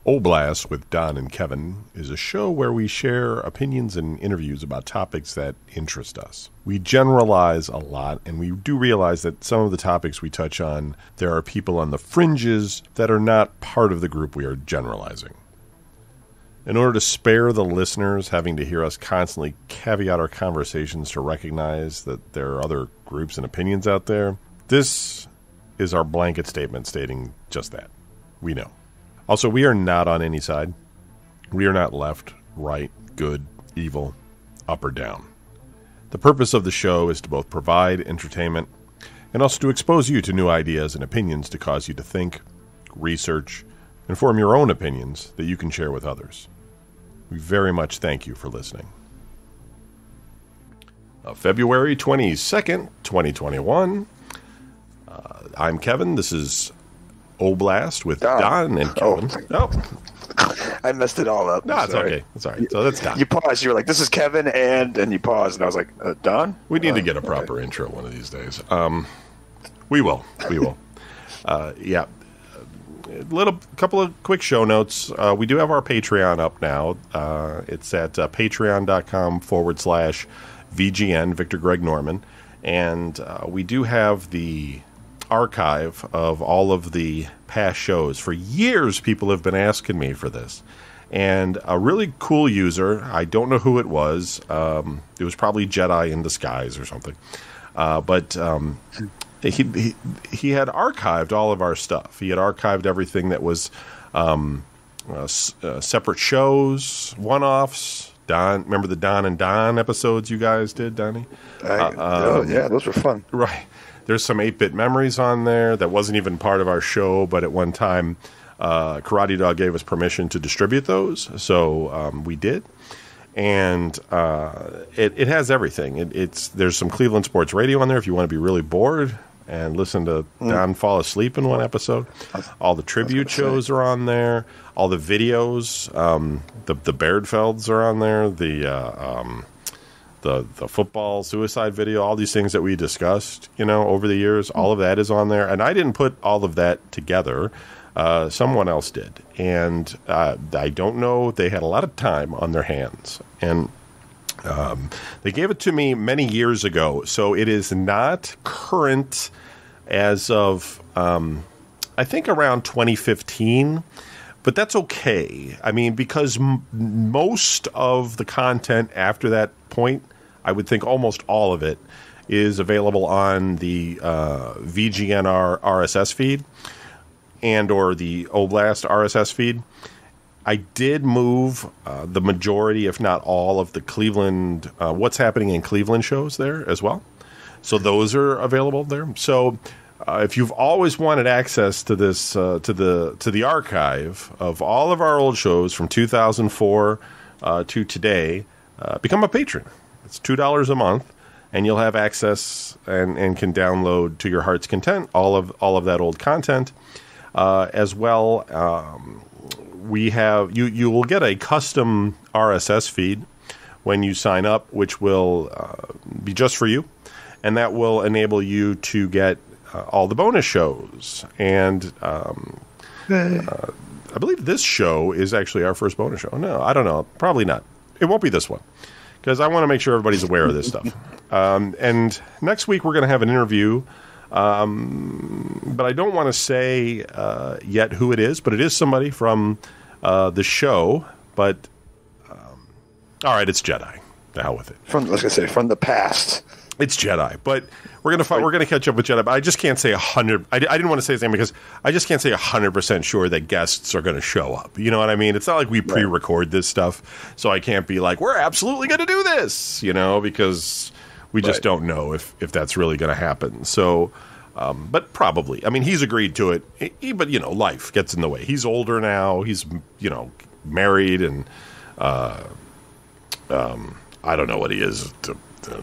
Oblast with Don and Kevin is a show where we share opinions and interviews about topics that interest us. We generalize a lot, and we do realize that some of the topics we touch on, there are people on the fringes that are not part of the group we are generalizing. In order to spare the listeners having to hear us constantly caveat our conversations to recognize that there are other groups and opinions out there, this is our blanket statement stating just that. We know. Also, we are not on any side. We are not left, right, good, evil, up or down. The purpose of the show is to both provide entertainment and also to expose you to new ideas and opinions to cause you to think, research, and form your own opinions that you can share with others. We very much thank you for listening. February 22nd, 2021. I'm Kevin. This is Oblast with Don and Kevin. I messed it all up. No, it's okay. It's all right. So that's Don. You paused. You were like, "This is Kevin," and you paused, and I was like, "Don." We need to get a proper intro one of these days. We will. Yeah. Couple of quick show notes. We do have our Patreon up now. It's at patreon.com/VGN, Victor Greg Norman. And we do have the archive of all of the past shows. For years, people have been asking me for this. And a really cool user, I don't know who it was. It was probably Jedi in disguise or something. But he had archived all of our stuff. He had archived everything that was separate shows, one-offs. Don, remember the Don and Don episodes you guys did, Donnie? Yeah, those were fun. Right. There's some 8-bit memories on there that wasn't even part of our show, but at one time, Karate Dog gave us permission to distribute those, so we did. And it has everything. There's some Cleveland Sports Radio on there if you want to be really bored and listen to Don fall asleep in one episode. All the tribute shows are on there. All the videos, the Bairdfelds are on there. The football suicide video, all these things that we discussed, over the years, all of that is on there. And I didn't put all of that together. Someone else did. And I don't know. They had a lot of time on their hands. And they gave it to me many years ago. So it is not current as of, I think, around 2015. But that's okay. I mean, because most of the content after that point, I would think almost all of it, is available on the VGNR RSS feed and or the Oblast RSS feed. I did move the majority, if not all, of the Cleveland, What's Happening in Cleveland shows there as well. So those are available there. So if you've always wanted access to this, to the archive of all of our old shows from 2004 to today, become a patron. It's $2 a month, and you'll have access and can download to your heart's content all of that old content, as well. We have you will get a custom RSS feed when you sign up, which will be just for you, and that will enable you to get all the bonus shows. And I believe this show is actually our first bonus show. No, I don't know. Probably not. It won't be this one, because I want to make sure everybody's aware of this stuff. And next week we're going to have an interview, but I don't want to say yet who it is, but it is somebody from the show. But all right, it's Jedi. The hell with it. From the past. It's Jedi, but we're gonna catch up with Jedi. But I just can't say 100. I didn't want to say his name because I just can't say 100% sure that guests are going to show up. You know what I mean? It's not like we pre-record this stuff, so I can't be like, we're absolutely going to do this, because we just don't know if that's really going to happen. So, but probably. I mean, he's agreed to it, but life gets in the way. He's older now. He's married, and I don't know what he is.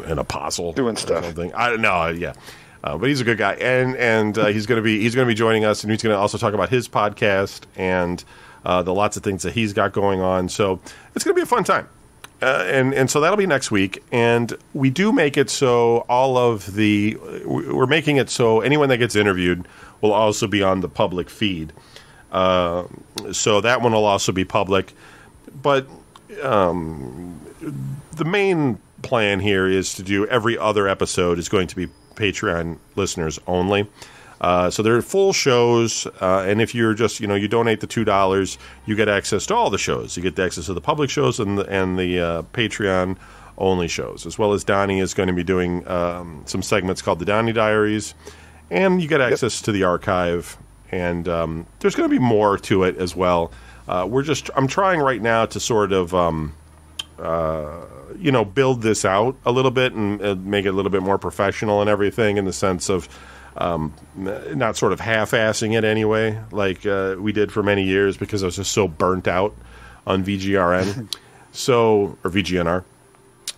An apostle doing stuff. Something. I don't know. Yeah, but he's a good guy, and he's going to be joining us, and he's going to also talk about his podcast and the lots of things that he's got going on. So it's going to be a fun time, and so that'll be next week. And we do make it so we're making it so anyone that gets interviewed will also be on the public feed. So that one will also be public. But the main plan here is to do every other episode is going to be Patreon listeners only. So they're full shows, and if you're just, you donate the $2, you get access to all the shows. You get the access to the public shows and the Patreon only shows, as well as Donnie is going to be doing some segments called the Donnie Diaries, and you get access to the archive, and there's going to be more to it as well. I'm trying right now to sort of build this out a little bit and make it a little bit more professional and everything, in the sense of not sort of half-assing it anyway, like we did for many years, because I was just so burnt out on VGRN, or VGNR.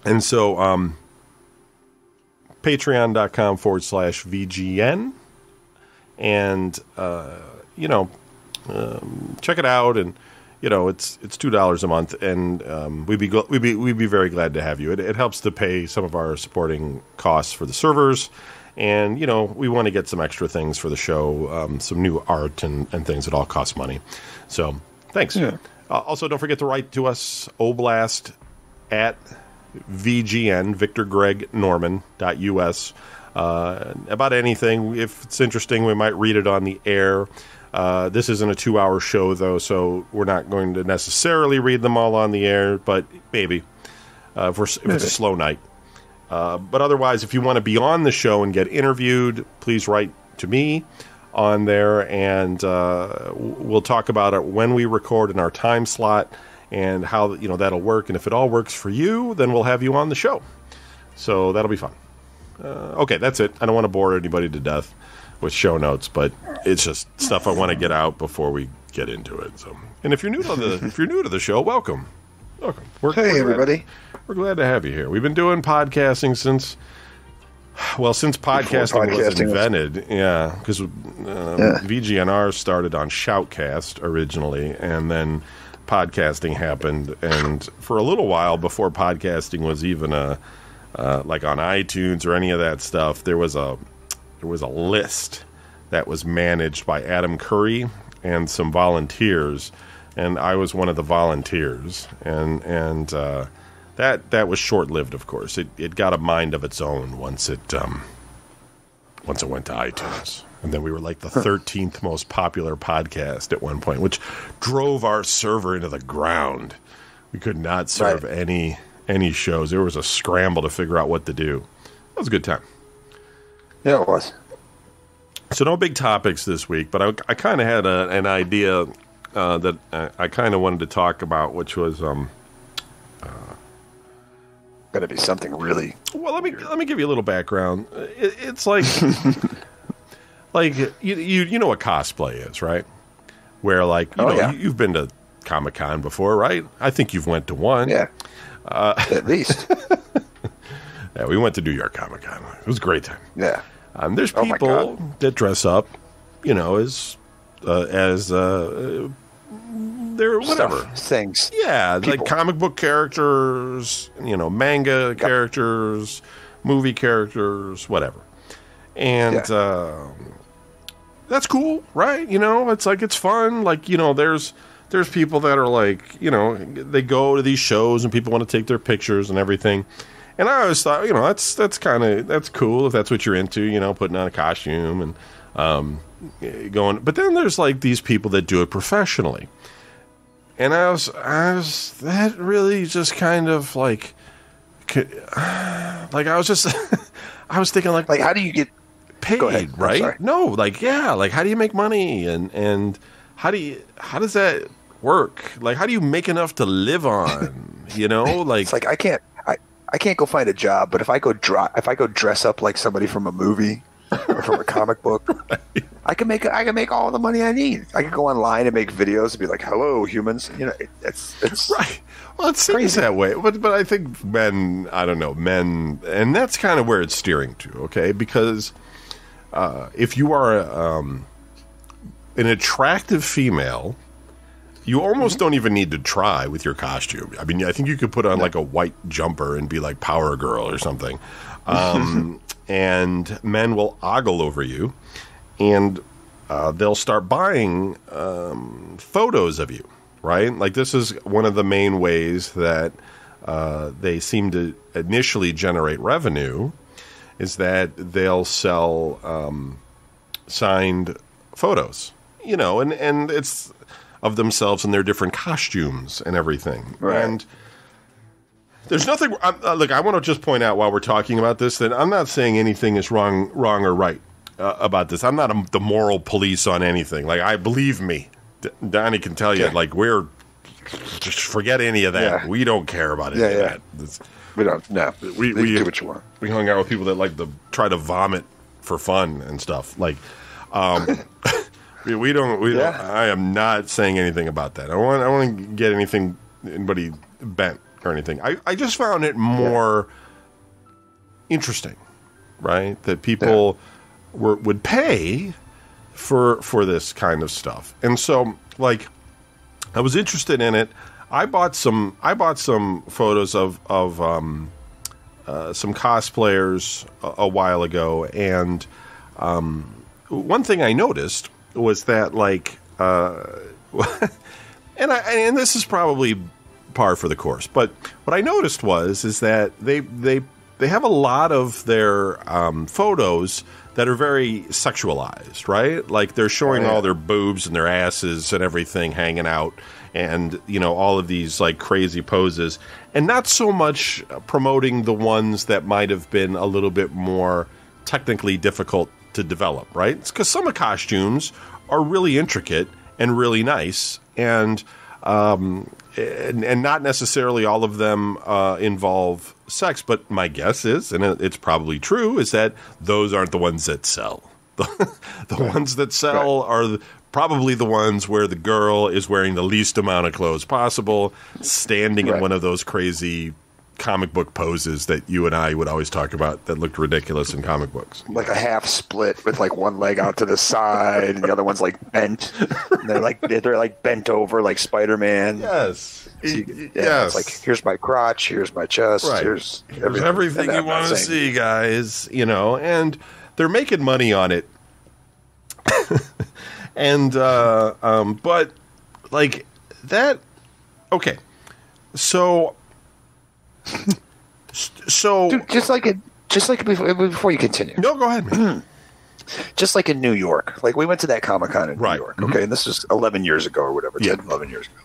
And so patreon.com/VGN, and check it out, and it's $2 a month, and we'd be very glad to have you. It helps to pay some of our supporting costs for the servers, and we want to get some extra things for the show, some new art and things that all cost money. So thanks. Yeah. Also, don't forget to write to us, Oblast at VGN, Victor Greg Norman.us, about anything. If it's interesting, we might read it on the air. This isn't a 2-hour show, though, so we're not going to necessarily read them all on the air, but maybe if it's a slow night. But otherwise, if you want to be on the show and get interviewed, please write to me on there, and we'll talk about it when we record in our time slot, and how that'll work. And if it all works for you, then we'll have you on the show. So that'll be fun. Okay, that's it. I don't want to bore anybody to death with show notes, but it's just stuff I want to get out before we get into it. So, and if you're new to the show, welcome. Hey, everybody. We're glad to have you here. We've been doing podcasting since podcasting was invented. Yeah, because VGNR started on Shoutcast originally, and then podcasting happened. And for a little while, before podcasting was even like on iTunes or any of that stuff, there was a list that was managed by Adam Curry and some volunteers, and I was one of the volunteers, and that was short-lived, of course. It got a mind of its own once it went to iTunes. And then we were like the 13th most popular podcast at one point, which drove our server into the ground. We could not serve any shows. There was a scramble to figure out what to do. That was a good time. Yeah, it was. So no big topics this week, but I kind of had an idea that I kind of wanted to talk about, which was got to be something really. Well, let me give you a little background. It's like like you know what cosplay is, right? Where you've been to Comic-Con before, right? I think you've went to one. Yeah. At least. Yeah, we went to New York Comic-Con. It was a great time. Yeah. There's people that dress up, as they're whatever things. Yeah, people. Like comic book characters, manga characters, movie characters, whatever. And that's cool, right? It's fun. There's people that are they go to these shows and people want to take their pictures and everything. And I always thought, that's cool if that's what you're into, putting on a costume and going. But then there's these people that do it professionally. And I was that really just kind of I was just I was thinking how do you get paid, right? No, how do you make money and how does that work? How do you make enough to live on? It's I can't go find a job, but if I go dress up like somebody from a movie or from a comic book, right. I can make all the money I need. I can go online and make videos and be like, "Hello, humans." It's right. Well, it seems that way, but I think men, and that's kind of where it's steering to. Okay, because if you are an attractive female, you almost don't even need to try with your costume. I mean, I think you could put on a white jumper and be like Power Girl or something. And men will ogle over you. And they'll start buying photos of you, right? Like this is one of the main ways that they seem to initially generate revenue is that they'll sell signed photos, and it's of themselves in their different costumes and everything. Right. And there's nothing. Look, I want to just point out while we're talking about this that I'm not saying anything is wrong or right about this. I'm not the moral police on anything. Like, believe me, Donnie can tell you. Like, we're just forget any of that. Yeah. We don't care about any of that. We don't. No, we do what you want. We hung out with people that like to try to vomit for fun and stuff. Like, we don't. I am not saying anything about that. I want to get anybody bent or anything. I just found it more interesting, right? That people would pay for this kind of stuff, and so like I was interested in it. I bought some photos of some cosplayers a while ago, and one thing I noticed was that like and this is probably par for the course, but what I noticed is that they have a lot of their photos that are very sexualized, right? Like they're showing all their boobs and their asses and everything hanging out, and all of these like crazy poses, and not so much promoting the ones that might have been a little bit more technically difficult to develop, right? It's because some of the costumes are really intricate and really nice, and not necessarily all of them involve sex. But my guess is, and it's probably true, is that those aren't the ones that sell. The ones that sell are probably the ones where the girl is wearing the least amount of clothes possible, standing in one of those crazy comic book poses that you and I would always talk about that looked ridiculous in comic books. Like a half split with like one leg out to the side and the other one's like bent. And they're like bent over like Spider-Man. Yes. It's like, here's my crotch, here's my chest, here's everything you want to see, guys. And they're making money on it. And but like that. Okay, so Dude, just like before you continue. No, go ahead, man. Just like in New York, like we went to that Comic-Con in New York, okay, and this was 11 years ago or whatever, 10, 11 years ago,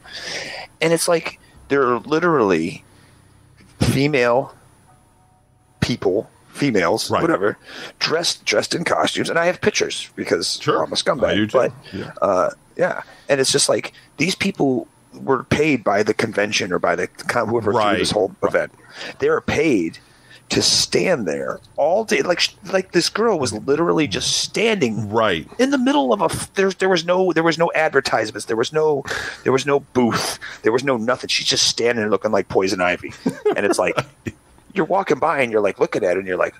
and it's like there are literally females, whatever, dressed in costumes, and I have pictures because I'm a scumbag. I do too. But and it's just like these people were paid by the convention or by the whoever threw this whole event. They were paid to stand there all day. Like this girl was literally just standing in the middle of there was no advertisements. There was no booth. There was no nothing. She's just standing there looking like Poison Ivy. And it's like you're walking by and you're like looking at it and you're like,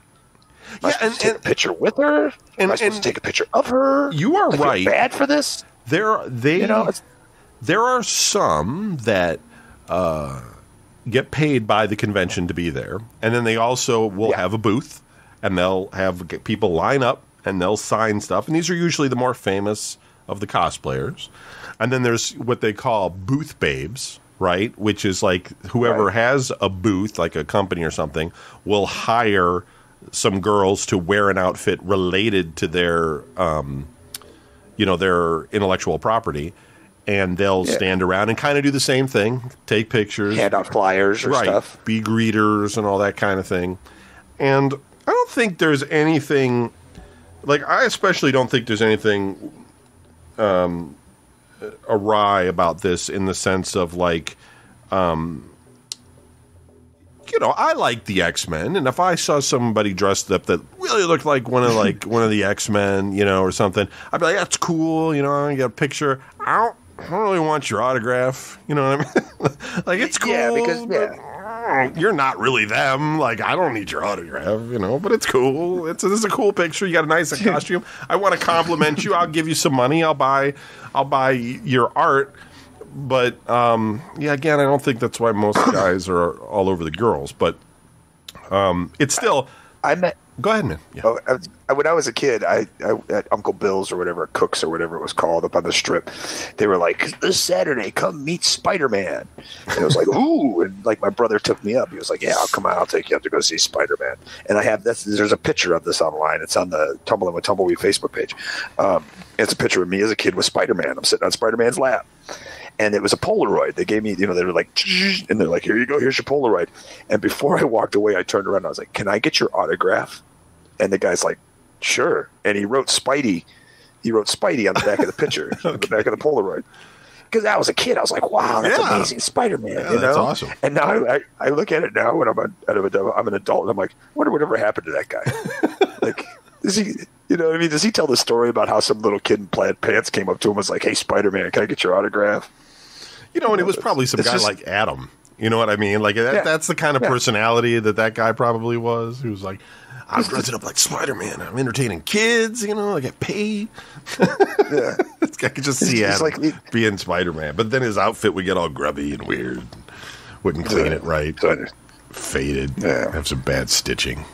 am I supposed to take a picture with her? Am I supposed to take a picture of her? You are right. I feel bad for this. There are some that get paid by the convention to be there, and then they also will have a booth, and they'll have people line up, and they'll sign stuff, and these are usually the more famous of the cosplayers. And then there's what they call booth babes, right, which is like whoever has a booth, like a company or something, will hire some girls to wear an outfit related to their their intellectual property. And they'll stand around and kind of do the same thing, take pictures, hand out flyers or stuff, be greeters and all that kind of thing. And I don't think there's anything, like I especially don't think there's anything awry about this in the sense of like, I like the X-Men, and if I saw somebody dressed up that really looked like one of the X-Men, or something, I'd be like, that's cool, I get a picture. I don't really want your autograph, you know what I mean? Like, it's cool. Yeah, because you're not really them. Like, I don't need your autograph, but it's cool. This is a cool picture. You got a nice costume. I want to compliment you. I'll give you some money. I'll buy your art. But again, I don't think that's why most guys are all over the girls. But it's still. Go ahead, man. Yeah. Oh, when I was a kid, I at Uncle Bill's or whatever, Cook's or whatever it was called up on the strip, they were like, this Saturday, come meet Spider-Man. And I was like, ooh. And like my brother took me up. He was like, yeah, I'll come out. I'll take you up to go see Spider-Man. And I have this. There's a picture of this online. It's on the Tumbling with Tumbleweed Facebook page. It's a picture of me as a kid with Spider-Man. I'm sitting on Spider-Man's lap. And it was a Polaroid. They gave me, they were like, and they're like, here you go, here's your Polaroid. And before I walked away, I turned around and I was like, can I get your autograph? And the guy's like, sure. And he wrote Spidey. He wrote Spidey on the back of the picture, on the back of the Polaroid. Because I was a kid. I was like, wow, that's amazing. Spider-Man. Yeah, that's awesome. And now I look at it now when I'm an adult, and I'm like, I wonder whatever happened to that guy. Like, is he... You know what I mean? Does he tell the story about how some little kid in plaid pants came up to him and was like, hey, Spider-Man, can I get your autograph? And it was probably some guy like Adam. You know what I mean? Like, that's the kind of personality that guy probably was. He was like, I'm dressing up like Spider-Man. I'm entertaining kids. I get paid. Yeah. I could just see Adam being Spider-Man. But then his outfit would get all grubby and weird. Wouldn't clean it right. Faded. Yeah. Have some bad stitching.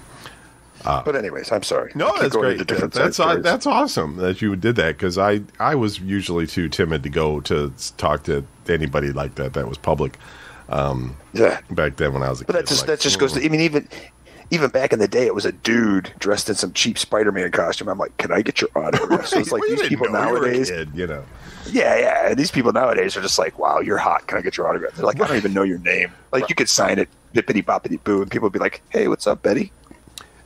But anyways, I'm sorry. No, that's great. That's awesome that you did that, because I was usually too timid to go to talk to anybody like that was public. Back then when I was a kid. But that just goes to, I mean, even back in the day, it was a dude dressed in some cheap Spider-Man costume. I'm like, can I get your autograph? So it's like these people nowadays. Yeah. These people nowadays are just like, wow, you're hot. Can I get your autograph? They're like, I don't even know your name. Like, you could sign it, bippity boppity boo, and people would be like, hey, what's up, Betty?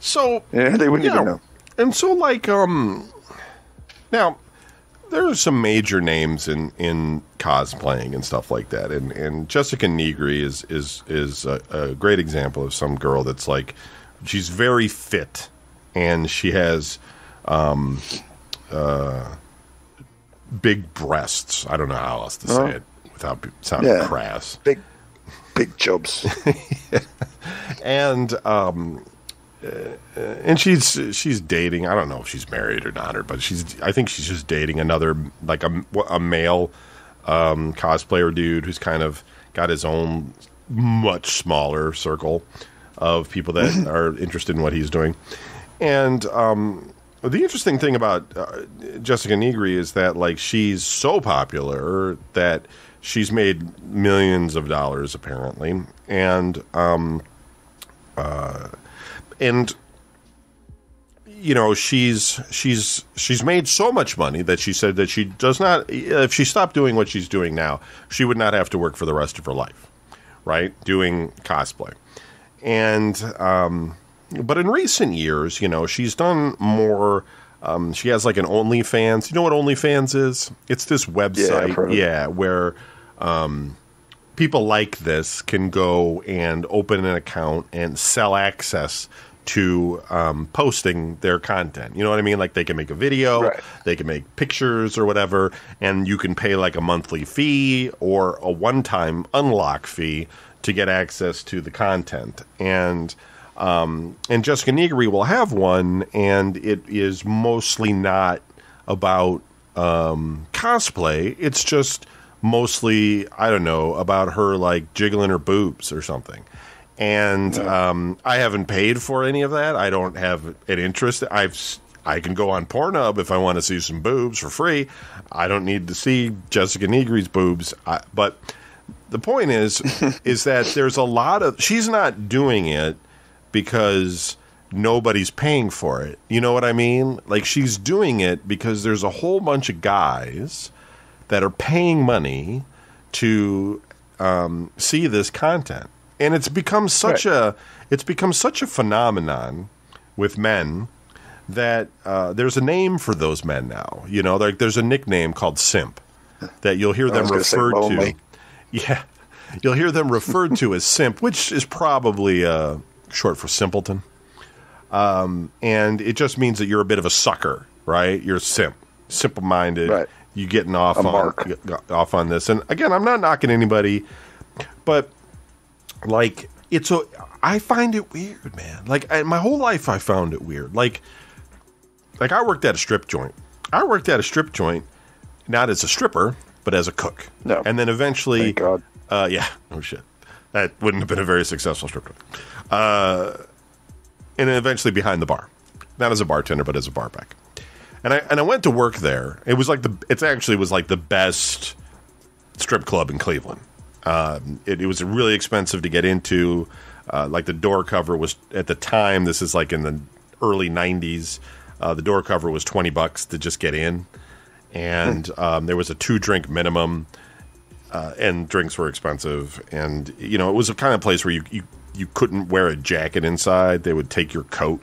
So they wouldn't even know. And so, like, now there are some major names in cosplaying and stuff like that, and Jessica Negri is a great example of some girl that's like, she's very fit, and she has big breasts. I don't know how else to say it without sounding crass. Big jobs. And she's dating. I don't know if she's married or not, but I think she's just dating another, like a male cosplayer dude who's kind of got his own much smaller circle of people that are interested in what he's doing. And the interesting thing about Jessica Negri is that, like, she's so popular that she's made millions of dollars apparently, and she's made so much money that she said that she does not, if she stopped doing what she's doing now, she would not have to work for the rest of her life, right? Doing cosplay. And but in recent years, she's done more. She has like an OnlyFans. You know what OnlyFans is? It's this website, where people like this can go and open an account and sell access to posting their content. You know what I mean? Like, they can make a video, they can make pictures or whatever, and you can pay like a monthly fee or a one-time unlock fee to get access to the content. And Jessica Negri will have one, and it is mostly not about cosplay. It's just mostly, I don't know, about her like jiggling her boobs or something. And I haven't paid for any of that. I don't have an interest. I can go on Pornhub if I want to see some boobs for free. I don't need to see Jessica Negri's boobs. But the point is that there's a lot of... She's not doing it because nobody's paying for it. You know what I mean? Like, she's doing it because there's a whole bunch of guys that are paying money to see this content. And it's become such a phenomenon with men that there's a name for those men now. Like, there's a nickname called simp that you'll hear them referred to. Yeah, you'll hear them referred to as simp, which is probably short for simpleton. And it just means that you're a bit of a sucker, right? You're a simp, simple-minded. Right. You getting off on this. And again, I'm not knocking anybody, but like, I find it weird, man. Like, my whole life I found it weird. Like I worked at a strip joint. I worked at a strip joint, not as a stripper, but as a cook. No. And then eventually, thank God. Oh shit. That wouldn't have been a very successful strip joint. And then eventually behind the bar. not as a bartender, but as a barback. And I went to work there. It was like it actually was like the best strip club in Cleveland. It was really expensive to get into. Like the door cover was at the time. This is like in the early '90s. The door cover was $20 to just get in, and there was a 2-drink minimum, and drinks were expensive. And it was a kind of place where you couldn't wear a jacket inside. They would take your coat.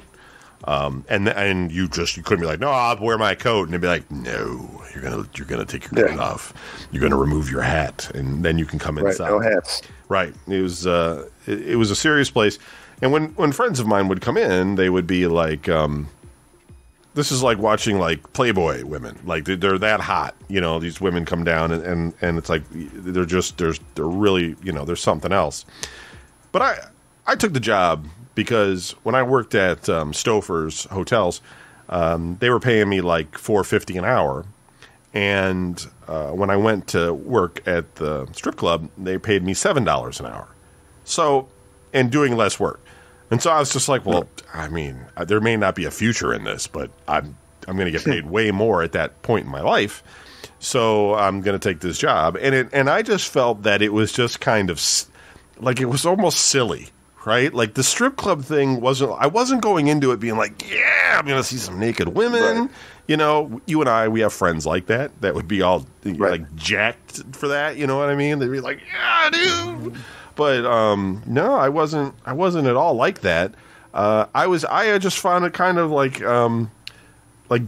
And you couldn't be like, no, I'll wear my coat, and they'd be like, no, you're gonna take your coat off, you're gonna remove your hat, and then you can come inside. No hats. Right. It was a serious place, and when friends of mine would come in, they would be like, this is like watching like Playboy women, like they're that hot, these women come down and it's like they're really there's something else. But I took the job. Because when I worked at Stouffer's Hotels, they were paying me like $4.50 an hour, and when I went to work at the strip club, they paid me $7 an hour. So, and doing less work, and so I was just like, well, I mean, there may not be a future in this, but I'm going to get paid way more at that point in my life, so I'm going to take this job, and I just felt that it was just kind of like it was almost silly. Right? Like the strip club thing I wasn't going into it being like, yeah, I'm going to see some naked women. Right. You and I, we have friends like that would be all like jacked for that. You know what I mean? They'd be like, yeah, dude. But no, I wasn't at all like that. I just found it kind of like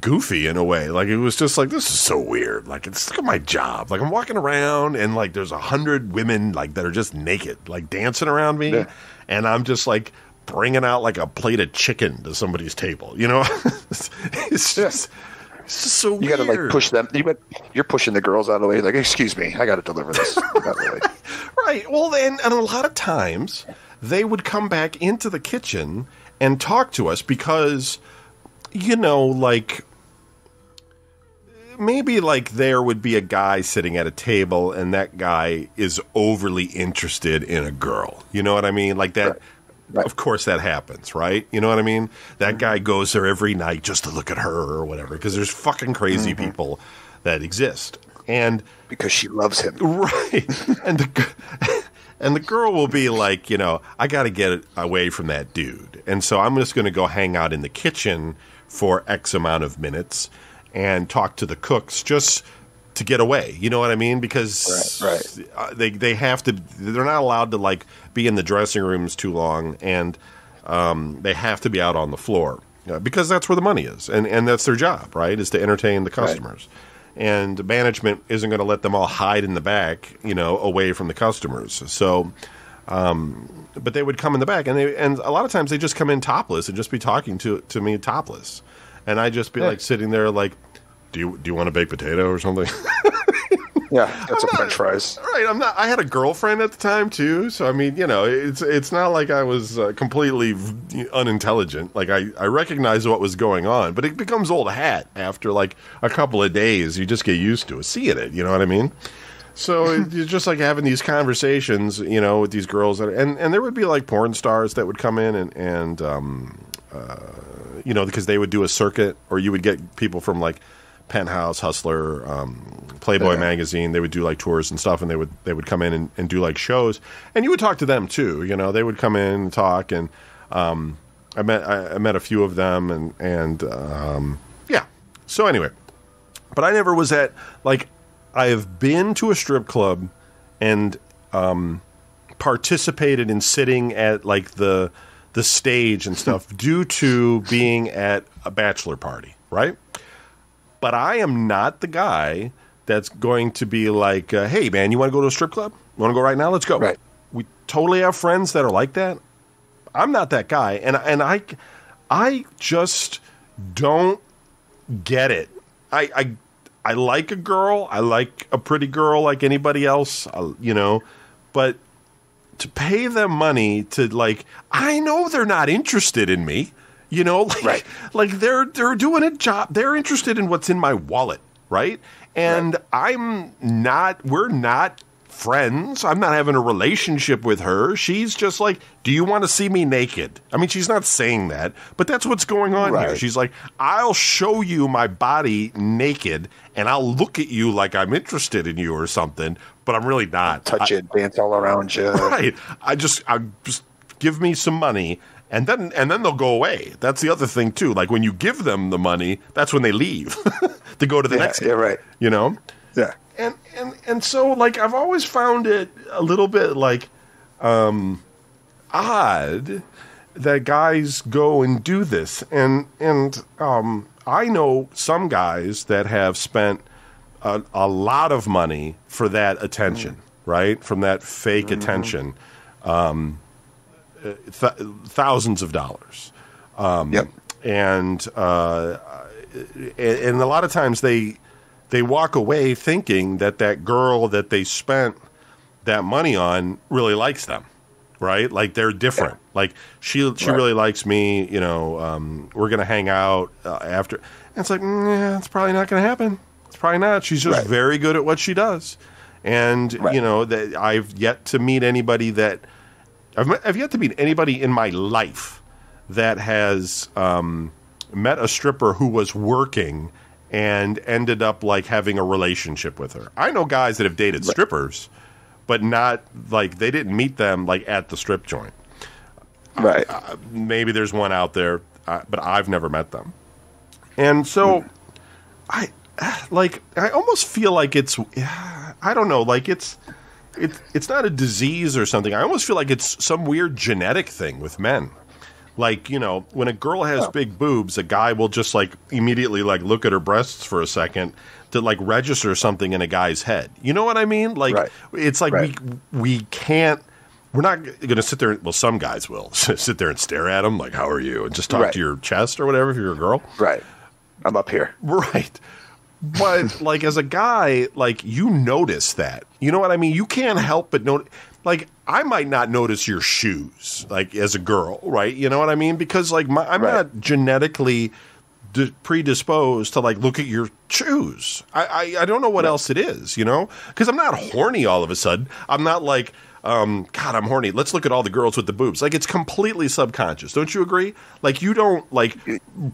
goofy in a way. Like it was just like, this is so weird. Like look at my job. Like I'm walking around and like there's 100 women like that are just naked, like dancing around me. Yeah. And I'm just like bringing out like a plate of chicken to somebody's table, It's just so weird. You got to like push them. You're pushing the girls out of the way. Like, excuse me, I got to deliver this. Right. Well, and a lot of times they would come back into the kitchen and talk to us because, like maybe like there would be a guy sitting at a table and that guy is overly interested in a girl. You know what I mean? Like that. Right. Of course that happens, right? You know what I mean? That guy goes there every night just to look at her or whatever because there's fucking crazy people that exist. And because she loves him. Right. And the girl will be like, I got to get away from that dude. And so I'm just going to go hang out in the kitchen for X amount of minutes and talk to the cooks just to get away. You know what I mean? Because they have to. They're not allowed to like be in the dressing rooms too long, and they have to be out on the floor because that's where the money is, and that's their job, right? Is to entertain the customers. Right. And management isn't going to let them all hide in the back, away from the customers. So, but they would come in the back, and a lot of times they just come in topless and just be talking to me topless. And I'd just be like sitting there like, do you want a baked potato or something? Yeah, that's French fries. Right, I'm not. I had a girlfriend at the time too, so I mean, it's not like I was completely unintelligent. Like I recognized what was going on, but it becomes old hat after like a couple of days. You just get used to seeing it. You know what I mean? So you're just like having these conversations, with these girls, and there would be like porn stars that would come in and because they would do a circuit, or you would get people from like Penthouse, Hustler, Playboy magazine. They would do like tours and stuff, and they would come in and do like shows, and you would talk to them too. They would come in and talk, and I met a few of them, and yeah. So anyway, but I never was at like I have been to a strip club and participated in sitting at like the stage and stuff due to being at a bachelor party, right? But I am not the guy that's going to be like, hey, man, you want to go to a strip club? You want to go right now? Let's go. Right. We totally have friends that are like that. I'm not that guy. And I just don't get it. I like a girl. I like a pretty girl like anybody else, but to pay them money to like, I know they're not interested in me. Like they're doing a job. They're interested in what's in my wallet, right? And we're not friends. I'm not having a relationship with her. She's just like, do you want to see me naked? I mean, she's not saying that, but that's what's going on here. She's like, I'll show you my body naked, and I'll look at you like I'm interested in you or something, but I'm really not. Touch it, dance all around you. Right. I just give me some money, and then they'll go away. That's the other thing too. Like when you give them the money, that's when they leave to go to the next. Yeah, right. You know. Yeah. And so, like, I've always found it a little bit, like, odd that guys go and do this. And I know some guys that have spent a lot of money for that attention, right? From that fake attention. Thousands of dollars. Yep. And a lot of times they walk away thinking that girl that they spent that money on really likes them, right? Like they're different. Yeah. Like she really likes me. You know, we're gonna hang out after. And it's like, yeah, it's probably not gonna happen. It's probably not. She's just very good at what she does, and you know that I've yet to meet anybody that I've yet to meet anybody in my life that has met a stripper who was working and ended up like having a relationship with her. I know guys that have dated strippers, but not like they didn't meet them like at the strip joint. Right. Maybe there's one out there, but I've never met them. And so I almost feel like it's, I don't know, like it's not a disease or something. I almost feel like it's some weird genetic thing with men. Like, you know, when a girl has big boobs, a guy will just, like, immediately, like, look at her breasts for a second to, like, register something in a guy's head. You know what I mean? Like, it's like we can't – we're not going to sit there – well, some guys will sit there and stare at him, like, how are you? And just talk to your chest or whatever if you're a girl. Right. I'm up here. Right. But, like, as a guy, like, you notice that. You know what I mean? You can't help but notice – like, I might not notice your shoes, like, as a girl, right? You know what I mean? Because, like, I'm not genetically predisposed to, like, look at your shoes. I don't know what else it is, you know? Because I'm not horny all of a sudden. I'm not like, God, I'm horny. Let's look at all the girls with the boobs. Like, it's completely subconscious. Don't you agree? Like, you don't, like,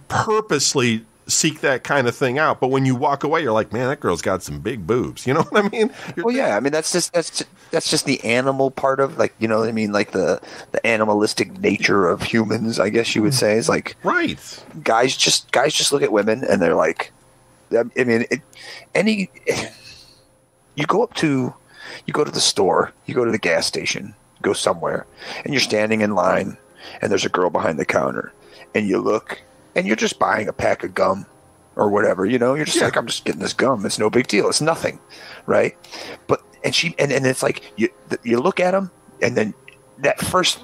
purposely seek that kind of thing out, but when you walk away, you're like, man, that girl's got some big boobs. You know what I mean? Well, yeah. I mean, that's just the animal part of, like, you know what I mean? Like the animalistic nature of humans, I guess you would say, is like, guys just look at women and they're like, I mean, you go to the store, you go to the gas station, go somewhere, and you're standing in line, and there's a girl behind the counter, and you look. And you're just buying a pack of gum or whatever, you know, you're just like, I'm just getting this gum. It's no big deal. It's nothing. Right. But, and it's like, you look at them, and then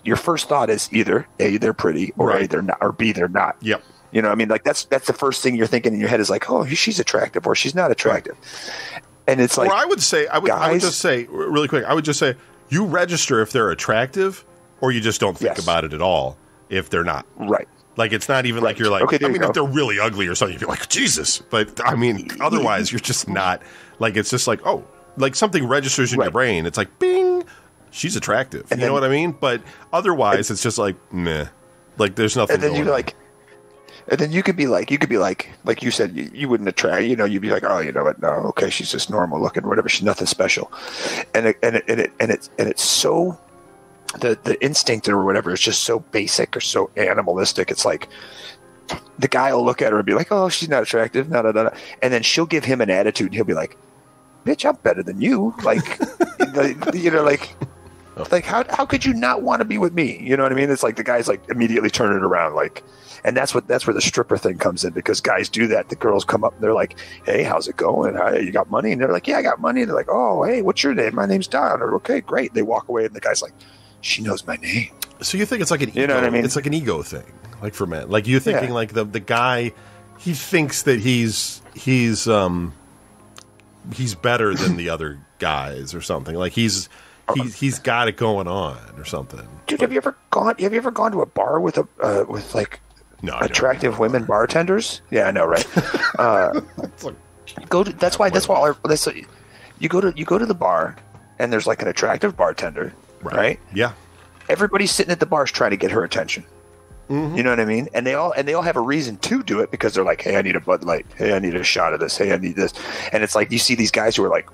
your first thought is either A, they're pretty, or A, they're not, or B, they're not. Yep. You know, I mean, like that's the first thing you're thinking in your head is like, oh, she's attractive or she's not attractive. And it's like, or I would just say really quick, I would just say you register if they're attractive, or you just don't think about it at all if they're not. Right. Like, it's not even like you're like, I mean, if they're really ugly or something, you'd be like, Jesus. But, I mean, otherwise, you're just not, like, it's just like, oh, like something registers in your brain. It's like, bing, she's attractive. You know what I mean? But otherwise, it's just like, meh. Like, there's nothing going on. And then you could be like you said, you wouldn't attract, you know, you'd be like, oh, you know what? No, okay, she's just normal looking, whatever. She's nothing special. And it's so... The instinct or whatever is just so basic or so animalistic. It's like the guy will look at her and be like, "Oh, she's not attractive," and then she'll give him an attitude, and he'll be like, "Bitch, I'm better than you." Like, you know, like how could you not want to be with me? You know what I mean? It's like the guy's like immediately turn it around, like, and that's where the stripper thing comes in, because guys do that. The girls come up and they're like, "Hey, how's it going? You got money?" And they're like, "Yeah, I got money." And they're like, "Oh, hey, what's your name?" "My name's Don." Or, "Okay, great." They walk away, and the guy's like, she knows my name. So you think it's like an ego? You know what I mean? It's like an ego thing, like for men. Like you're thinking like the guy, he thinks that he's better than the other guys or something. Like he's got it going on or something. Dude, have you ever gone to a bar with attractive women bartenders? Yeah, I know, right? You go to the bar. and there's like an attractive bartender, right? Yeah. Everybody's sitting at the bars trying to get her attention. Mm-hmm. You know what I mean? And they all have a reason to do it because they're like, hey, I need a Bud Light. Hey, I need a shot of this. Hey, I need this. And it's like you see these guys who are like,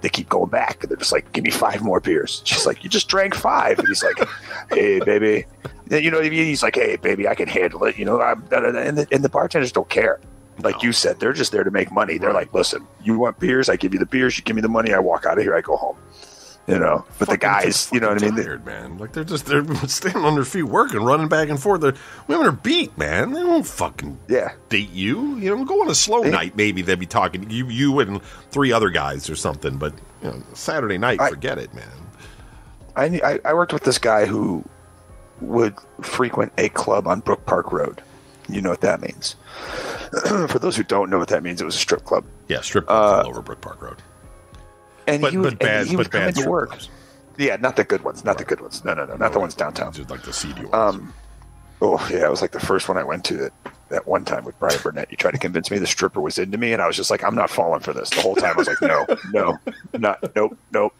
they keep going back. And they're just like, give me 5 more beers. She's like, you just drank 5. And he's like, hey, baby. You know what I mean? He's like, hey, baby, I can handle it. You know, and the bartenders don't care. Like you said, they're just there to make money. They're like, listen, you want beers? I give you the beers. You give me the money. I walk out of here. I go home. You know, but the guys, you know what I mean? Tired, man. Like they're standing on their feet working, running back and forth. The women are beat, man. They don't fucking date you. You know, go on a slow night. Maybe they'd be talking you and 3 other guys or something. But you know, Saturday night, forget it, man. I worked with this guy who would frequent a club on Brook Park Road. You know what that means? For those who don't know what that means, it was a strip club. Yeah, strip club all over Brook Park Road. And but he would come into work. Clubs. Yeah, not the good ones. Not the good ones. No, not the ones downtown. Just like the seedy ones. It was like the first one I went to that one time with Brian Burnett. You tried to convince me the stripper was into me, and I was just like, I'm not falling for this. The whole time I was like,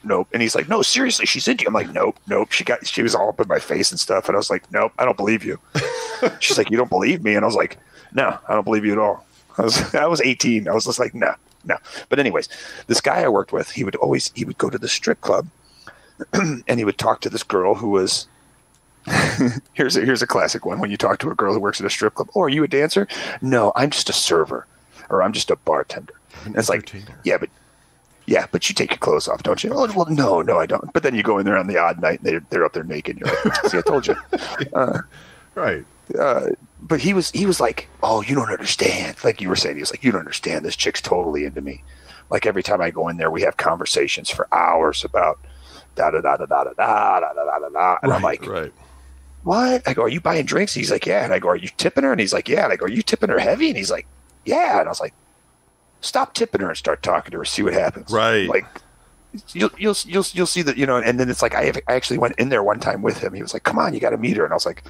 nope. And he's like, no, seriously, she's into you. I'm like, nope. She was all up in my face and stuff, and I was like, nope, I don't believe you. She's like, you don't believe me? And I was like, no, I don't believe you at all. I was 18. I was just like, no. But anyways, this guy I worked with, he would go to the strip club and he would talk to this girl who was here's a classic one. When you talk to a girl who works at a strip club, oh, are you a dancer? No, I'm just a server, or I'm just a bartender. And it's like, yeah, but you take your clothes off, don't you? Oh, well, no, I don't. But then you go in there on the odd night and they're up there naked. You're like, see, I told you. Right. But he was like, oh, you don't understand. Like you were saying, he was like, you don't understand. This chick's totally into me. Like every time I go in there, we have conversations for hours about da da da da da da da da da da da. And I'm like, what? I go, are you buying drinks? He's like, yeah. And I go, are you tipping her? And he's like, yeah. And I go, are you tipping her heavy? And he's like, yeah. And I was like, stop tipping her and start talking to her. See what happens. Right. Like you'll see that, you know. And then it's like I actually went in there one time with him. He was like, come on, you got to meet her. And I was like,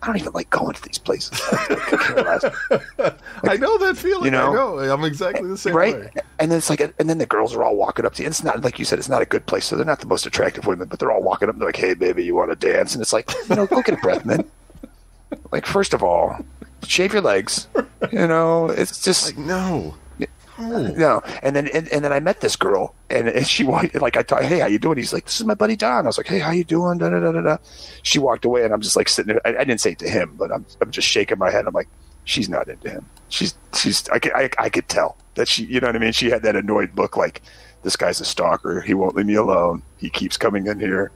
I don't even like going to these places. I know that feeling. You know? I know. I'm exactly the same way. And then it's like, and then the girls are all walking up to you. And it's not, like you said, it's not a good place. So they're not the most attractive women, but they're all walking up and they're like, hey, baby, you want to dance? And it's like, you know, go get a breath, man. Like, first of all, shave your legs. You know, it's just like, no. No, and then I met this girl, and she walked, like I thought, hey, how you doing? He's like, this is my buddy Don. I was like, hey, how you doing? Da da da da da. She walked away, and I'm just like sitting there. I didn't say it to him, but I'm just shaking my head. I'm like, she's not into him. I could tell that she, you know what I mean? She had that annoyed look, like this guy's a stalker. He won't leave me alone. He keeps coming in here.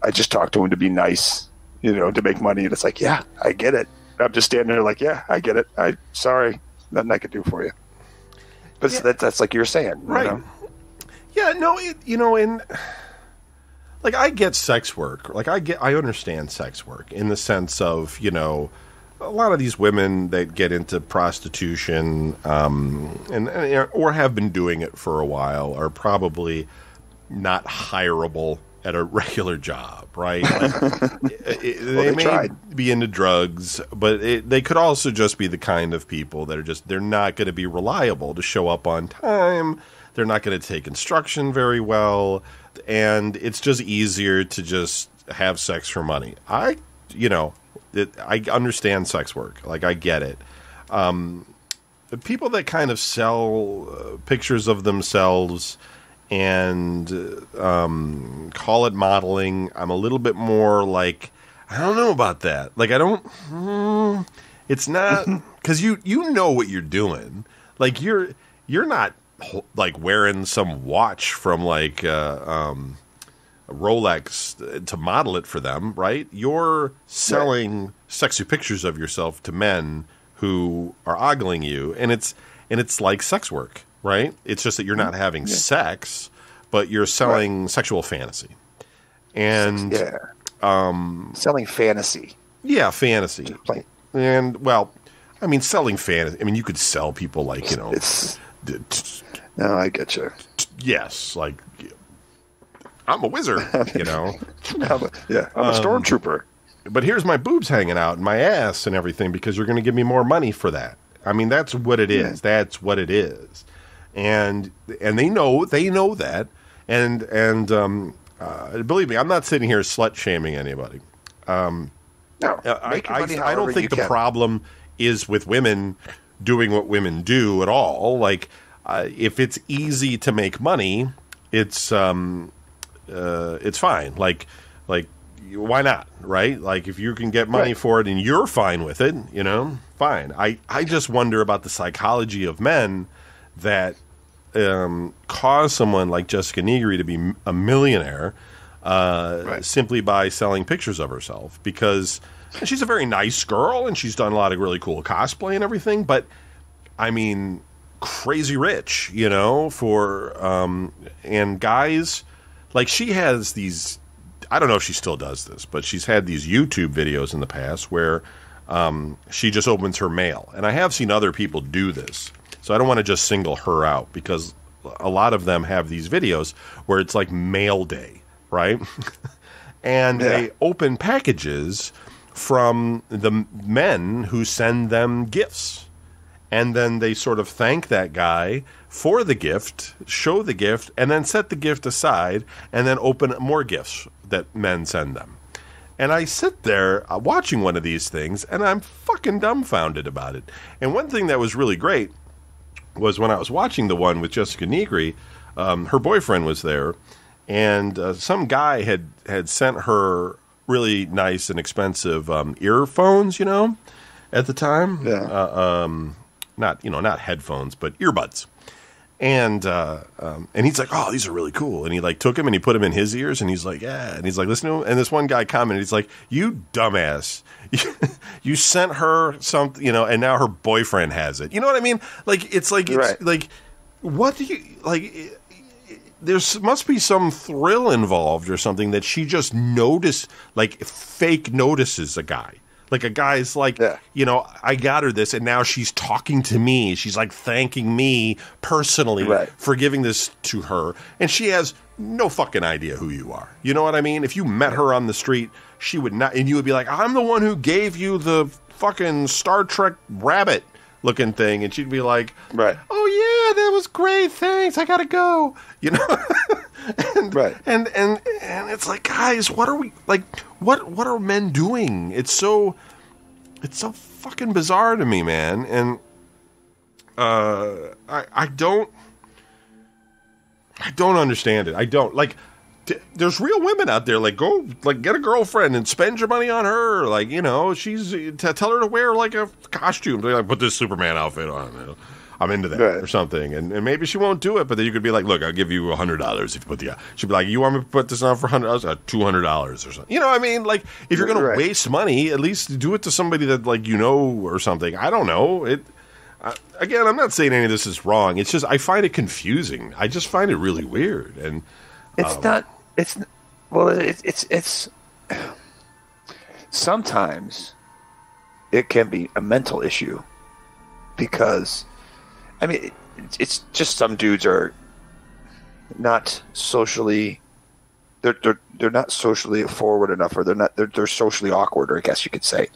I just talked to him to be nice, you know, to make money, and it's like, yeah, I get it. I'm just standing there like, yeah, I get it. Sorry, nothing I could do for you. But that's like you're saying, right? You know? Yeah, no, and like I get sex work, like I understand sex work in the sense of, you know, a lot of these women that get into prostitution, and or have been doing it for a while, are probably not hireable at a regular job, right? Like, they may be into drugs, but they could also just be the kind of people that are they're not going to be reliable to show up on time. They're not going to take instruction very well, and it's just easier to just have sex for money. I understand sex work. Like, I get it. The people that kind of sell pictures of themselves and call it modeling, I'm a little bit more like, I don't know about that. Like, I don't. It's not because you know what you're doing. Like, you're not like wearing some watch from like a Rolex to model it for them, right? You're selling sexy pictures of yourself to men who are ogling you, and it's like sex work. Right? It's just that you're not having sex, but you're selling sexual fantasy. And selling fantasy. Yeah, fantasy. And, well, I mean, selling fantasy. I mean, you could sell people like, you know. No, I get you. Yes, like, I'm a wizard, you know. I'm a stormtrooper. But here's my boobs hanging out and my ass and everything because you're going to give me more money for that. I mean, that's what it is. That's what it is. And they know that, And believe me, I'm not sitting here slut shaming anybody. No, I don't think the problem is with women doing what women do at all. Like, if it's easy to make money, it's fine. Like, why not, right? Like, if you can get money for it and you're fine with it, fine. I just wonder about the psychology of men that cause someone like Jessica Negri to be a millionaire simply by selling pictures of herself, because she's a very nice girl and she's done a lot of really cool cosplay and everything, but I mean, crazy rich, and guys, like, she has these, I don't know if she still does this, but she's had these YouTube videos in the past where she just opens her mail, and I have seen other people do this. So I don't want to just single her out, because a lot of them have these videos where it's like mail day, right? And they open packages from the men who send them gifts. And then they sort of thank that guy for the gift, show the gift, and then set the gift aside, and then open more gifts that men send them. And I sit there watching one of these things, and I'm fucking dumbfounded about it. And one thing that was really great was when I was watching the one with Jessica Negri, her boyfriend was there, and some guy had sent her really nice and expensive earphones, at the time. Yeah. Not headphones, but earbuds. And he's like, oh, these are really cool. And he like took him and he put them in his ears, and he's like, yeah. And he's like, listen to him. And this one guy commented, he's like, you dumbass. You sent her something, and now her boyfriend has it. You know what I mean? Like, it's like, like, what do you, like, there must be some thrill involved or something that she just noticed, like, fake notices a guy. Like, a guy's like, I got her this, and now she's talking to me. She's, like, thanking me personally for giving this to her. And she has no fucking idea who you are. You know what I mean? If you met her on the street, she would not, and you would be like, I'm the one who gave you the fucking Star Trek rabbit looking thing. And she'd be like, oh, yeah, that was great. Thanks. I got to go. And, and it's like, guys, what are we, like, what are men doing? It's so fucking bizarre to me, man. And I don't understand it. I don't, like, there's real women out there, like, go, like, get a girlfriend and spend your money on her, like, she's, tell her to wear, like, a costume, like, put this Superman outfit on, I'm into that, or something, and maybe she won't do it, but then you could be like, look, I'll give you $100 if you put the, she'd be like, you want me to put this on for $100, $200 or something, you know what I mean? Like, if you're gonna waste money, at least do it to somebody that, like, or something. I don't know, again, I'm not saying any of this is wrong, it's just, I find it confusing. I just find it really weird, and it's sometimes it can be a mental issue, because I mean, it's just some dudes are not socially, they're not socially forward enough, or they're socially awkward, or I guess you could say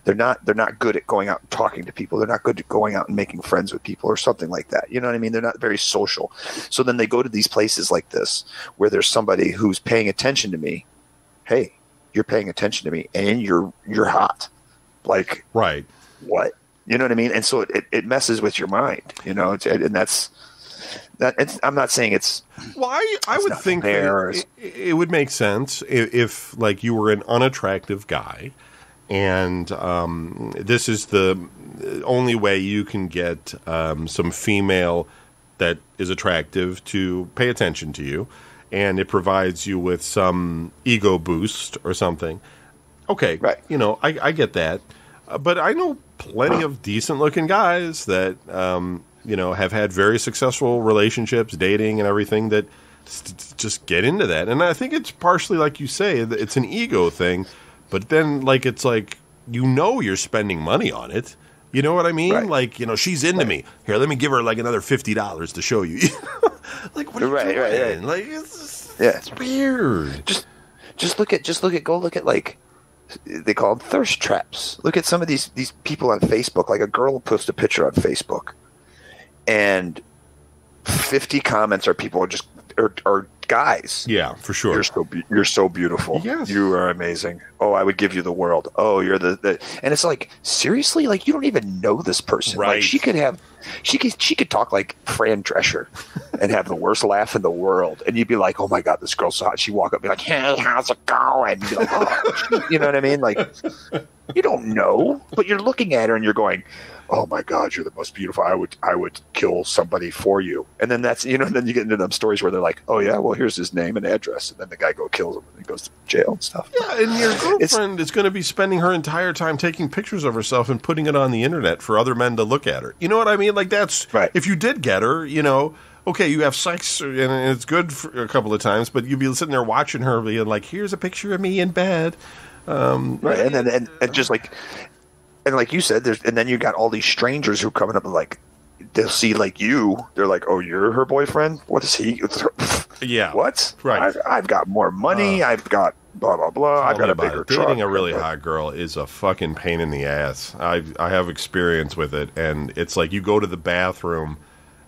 they're not good at going out and talking to people. They're not good at going out and making friends with people, or something like that. You know what I mean? They're not very social. So then they go to these places like this where there's somebody who's paying attention to me. Hey, you're paying attention to me, and you're hot. Like, right? What? You know what I mean? And so it messes with your mind, and that's that. I'm not saying it's. Well, I would think it would make sense if like you were an unattractive guy, and this is the only way you can get some female that is attractive to pay attention to you, and it provides you with some ego boost or something. Okay, right? I get that. But I know plenty of decent-looking guys that, have had very successful relationships, dating and everything, that just get into that. And I think it's partially, like you say, it's an ego thing. But then, like, it's like, you're spending money on it. You know what I mean? Right. Like, she's into me. Here, let me give her, like, another $50 to show you. Like, what are you doing? Right. Like, it's weird. Go look at, like, they call them thirst traps. Look at some of these people on Facebook. Like, a girl will post a picture on Facebook, and 50 comments are people are guys. Yeah, for sure. You're so beautiful. Yes. You are amazing. Oh, I would give you the world. Oh, you're the and it's like, seriously, like, you don't even know this person. Right. Like, she could talk like Fran Drescher and have the worst laugh in the world, and you'd be like, oh my god, this girl's so hot. She'd walk up and be like, hey, how's it going? You'd be like, oh. You know what I mean? Like, you don't know, but you're looking at her and you're going, oh my god, you're the most beautiful. I would kill somebody for you. And then then you get into them stories where they're like, oh yeah, well, here's his name and address, and then the guy kills him and he goes to jail and stuff. Yeah, and your girlfriend is going to be spending her entire time taking pictures of herself and putting it on the internet for other men to look at her. You know what I mean? Like, that's right. If you did get her, okay, you have sex and it's good for a couple of times, but you'd be sitting there watching her being like, here's a picture of me in bed. Right, and just like, and like you said, and then you got all these strangers who are coming up and like, they'll see like you, they're like, oh, you're her boyfriend? What is he? Yeah. What? Right. I've got more money. I've got blah blah blah. I've got a bigger truck. Dating a really hot girl is a fucking pain in the ass. I have experience with it, and it's like you go to the bathroom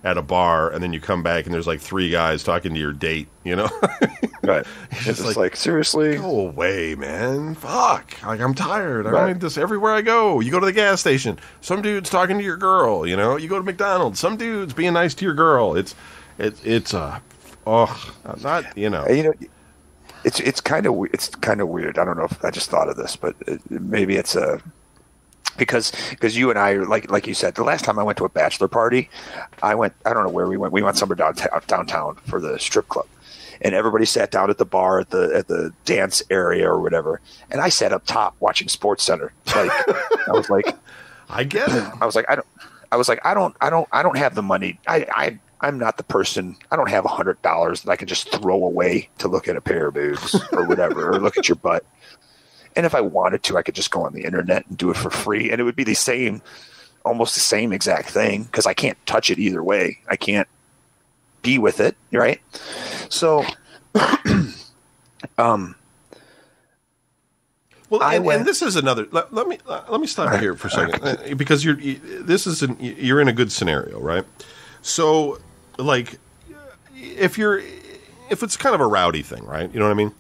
at a bar, and then you come back, and there's like 3 guys talking to your date. Right. It's just like, seriously, go away, man. Fuck. Like, I'm tired. I want this everywhere I go. You go to the gas station, some dude's talking to your girl. You go to McDonald's, some dude's being nice to your girl. It's not. It's kind of weird. I don't know if I just thought of this, but maybe it's because you and I, like you said, the last time I went to a bachelor party, I don't know where we went. We went somewhere downtown for the strip club, and everybody sat down at the bar at the dance area or whatever, and I sat up top watching Sports Center. Like, I was like, I get it. I was like, I don't have the money. I'm not the person. I don't have $100 that I can just throw away to look at a pair of boobs or whatever, or look at your butt. And if I wanted to, I could just go on the internet and do it for free, and it would be almost the same exact thing, because I can't touch it either way. I can't be with it, right? So, well, and this is another. Let me stop here for a second, because you're in a good scenario, right? So, like, if it's kind of a rowdy thing, right? You know what I mean?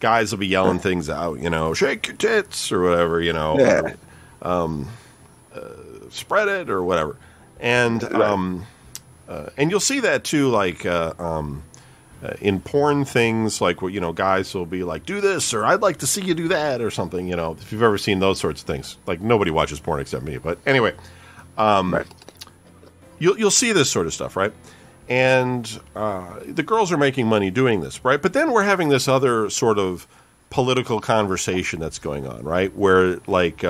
Guys will be yelling things out, shake your tits or whatever, yeah. or, spread it or whatever, and you'll see that too, like in porn things, like guys will be like, do this, or I'd like to see you do that, or something. If you've ever seen those sorts of things, like, nobody watches porn except me, but anyway, you'll see this sort of stuff, right? And the girls are making money doing this, right? But then we're having this other sort of political conversation that's going on, right? Where, like,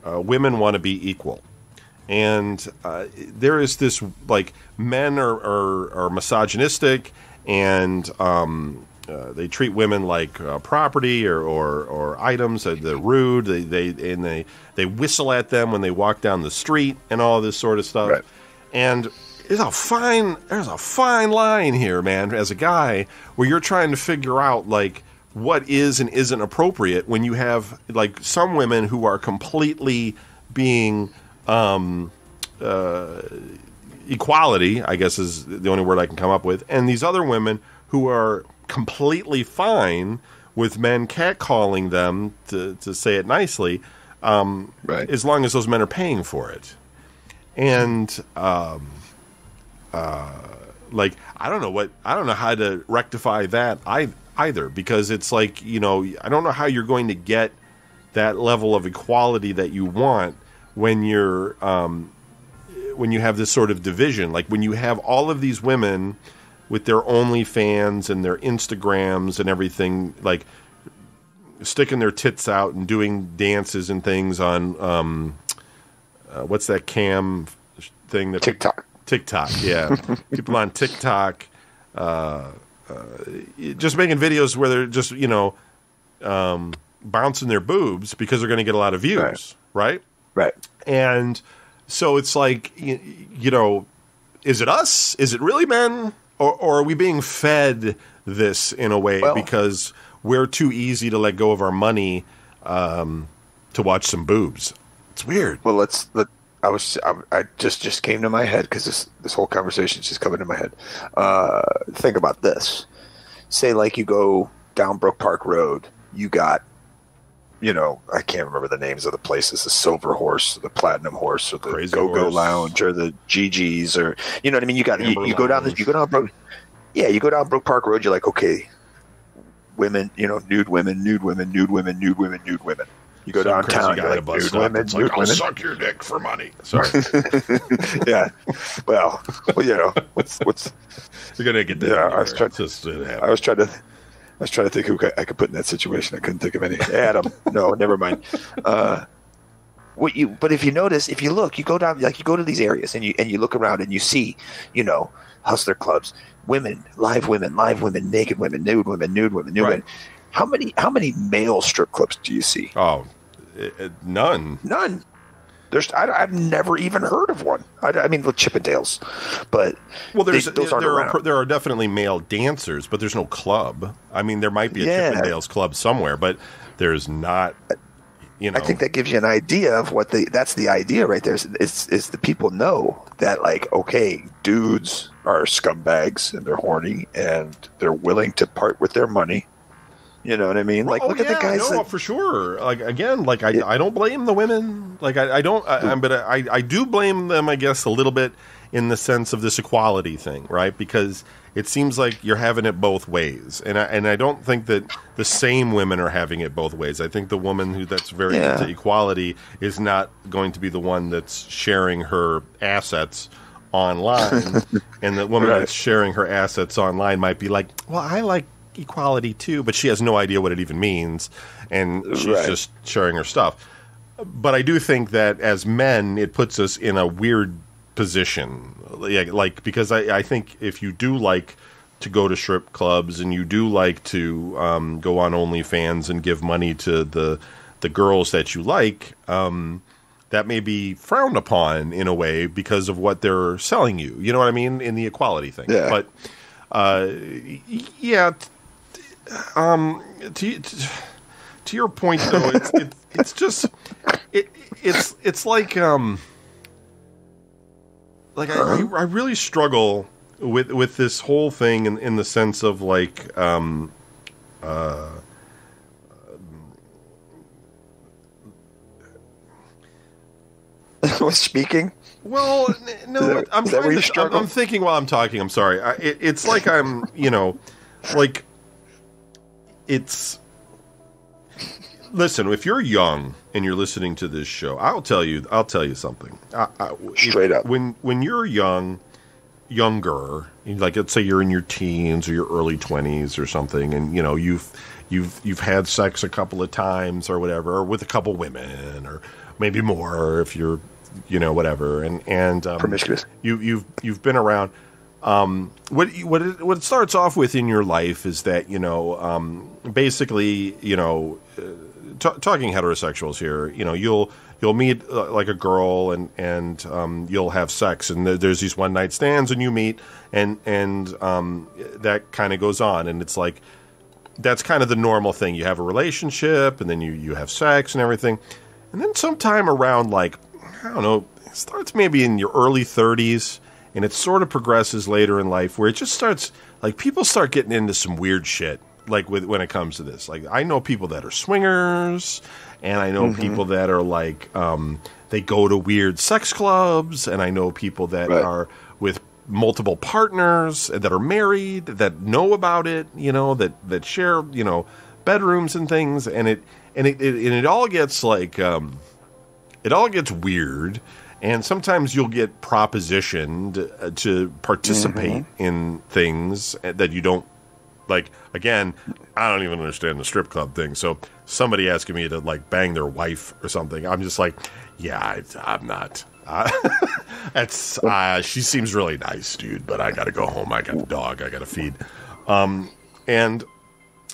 women want to be equal. And there is this, like, men are misogynistic, and they treat women like property or items. They're rude. They whistle at them when they walk down the street and all this sort of stuff. Right. And there's a fine line here, man, as a guy, where you're trying to figure out, like, what is and isn't appropriate when you have, like, some women who are completely being equality, I guess is the only word I can come up with, and these other women who are completely fine with men catcalling them, to say it nicely, right, as long as those men are paying for it. And like, I don't know how to rectify that either, because it's like, I don't know how you're going to get that level of equality that you want when you're when you have this sort of division, like when you have all of these women with their OnlyFans and their Instagrams and everything, like, sticking their tits out and doing dances and things on what's that cam thing that TikTok, yeah. People on TikTok, just making videos where they're just, bouncing their boobs because they're going to get a lot of views, right? Right. And so it's like, is it us? Is it really men? Or are we being fed this in a way because we're too easy to let go of our money to watch some boobs? It's weird. Well, I just came to my head because this whole conversation is just coming to my head. Think about this. say like you go down Brook Park Road, you got, I can't remember the names of the places, the Silver Horse, or the Platinum Horse, or the Crazy Go-Go Horse. Lounge, or the GG's, or, you know what I mean? You got, you go down you go down Brook, you go down Brook Park Road, you're like, okay, women, nude women, nude women, nude women, nude women, nude women. You go downtown, you're like, nude women, nude women. I'll suck your dick for money. Sorry. Yeah. Well, what's You're going to get that. Yeah, I was trying to think who I could put in that situation. I couldn't think of any. Adam. No, never mind. But if you notice, if you look, you go down, like you go to these areas and you look around and you see, hustler clubs, women, live women, naked women, nude women, nude women, nude women. How many male strip clubs do you see? Oh, none. None. I've never even heard of one. I mean, with Chippendales, but there are definitely male dancers, but there's no club. I mean, there might be a Chippendales club somewhere, but there's not. I think that gives you an idea of what that's the idea right there. Is the people know that, like, okay, dudes are scumbags and they're horny and they're willing to part with their money. You know what I mean? Like, look at the guys. No, for sure. Like, again, like I don't blame the women. Like I don't. But I do blame them, I guess, a little bit in the sense of this equality thing, right? Because it seems like you're having it both ways, and I don't think that the same women are having it both ways. I think the woman that's very into equality is not going to be the one that's sharing her assets online, and the woman that's sharing her assets online might be like, well, I like equality too, but she has no idea what it even means, and she's just sharing her stuff. But I do think that as men, it puts us in a weird position, like because I think if you do like to go to strip clubs and you do like to go on OnlyFans and give money to the girls that you like, that may be frowned upon in a way because of what they're selling you. You know what I mean? In the equality thing. Yeah. But to your point though, it's just it's like I really struggle with this whole thing in the sense of like speaking. Well, no, I'm thinking while I'm talking. I'm sorry. It's like I'm, like it's. Listen, if you're young and you're listening to this show, I'll tell you something. Straight up. When you're younger, like let's say you're in your teens or your early 20s or something, and you've had sex a couple of times or whatever, or with a couple women, or maybe more if you're whatever, and promiscuous. You've been around. What it starts off with in your life is that basically talking heterosexuals here, you'll meet like a girl and you'll have sex, and there's these one night stands, and you meet and that kind of goes on, and it's like that's kind of the normal thing. You have a relationship, and then you have sex and everything, and then sometime around like I don't know, it starts maybe in your early 30s, and it sort of progresses later in life where it just starts like people start getting into some weird shit. Like when it comes to this, like I know people that are swingers, and I know people that are like they go to weird sex clubs, and I know people that are with multiple partners that are married that know about it, that share bedrooms and things, and it all gets like it all gets weird, and sometimes you'll get propositioned to participate in things that you don't. Like, again, I don't even understand the strip club thing. So somebody asking me to, like, bang their wife or something, I'm just like, yeah, I'm not. She seems really nice, dude, but I got to go home. I got a dog I got to feed.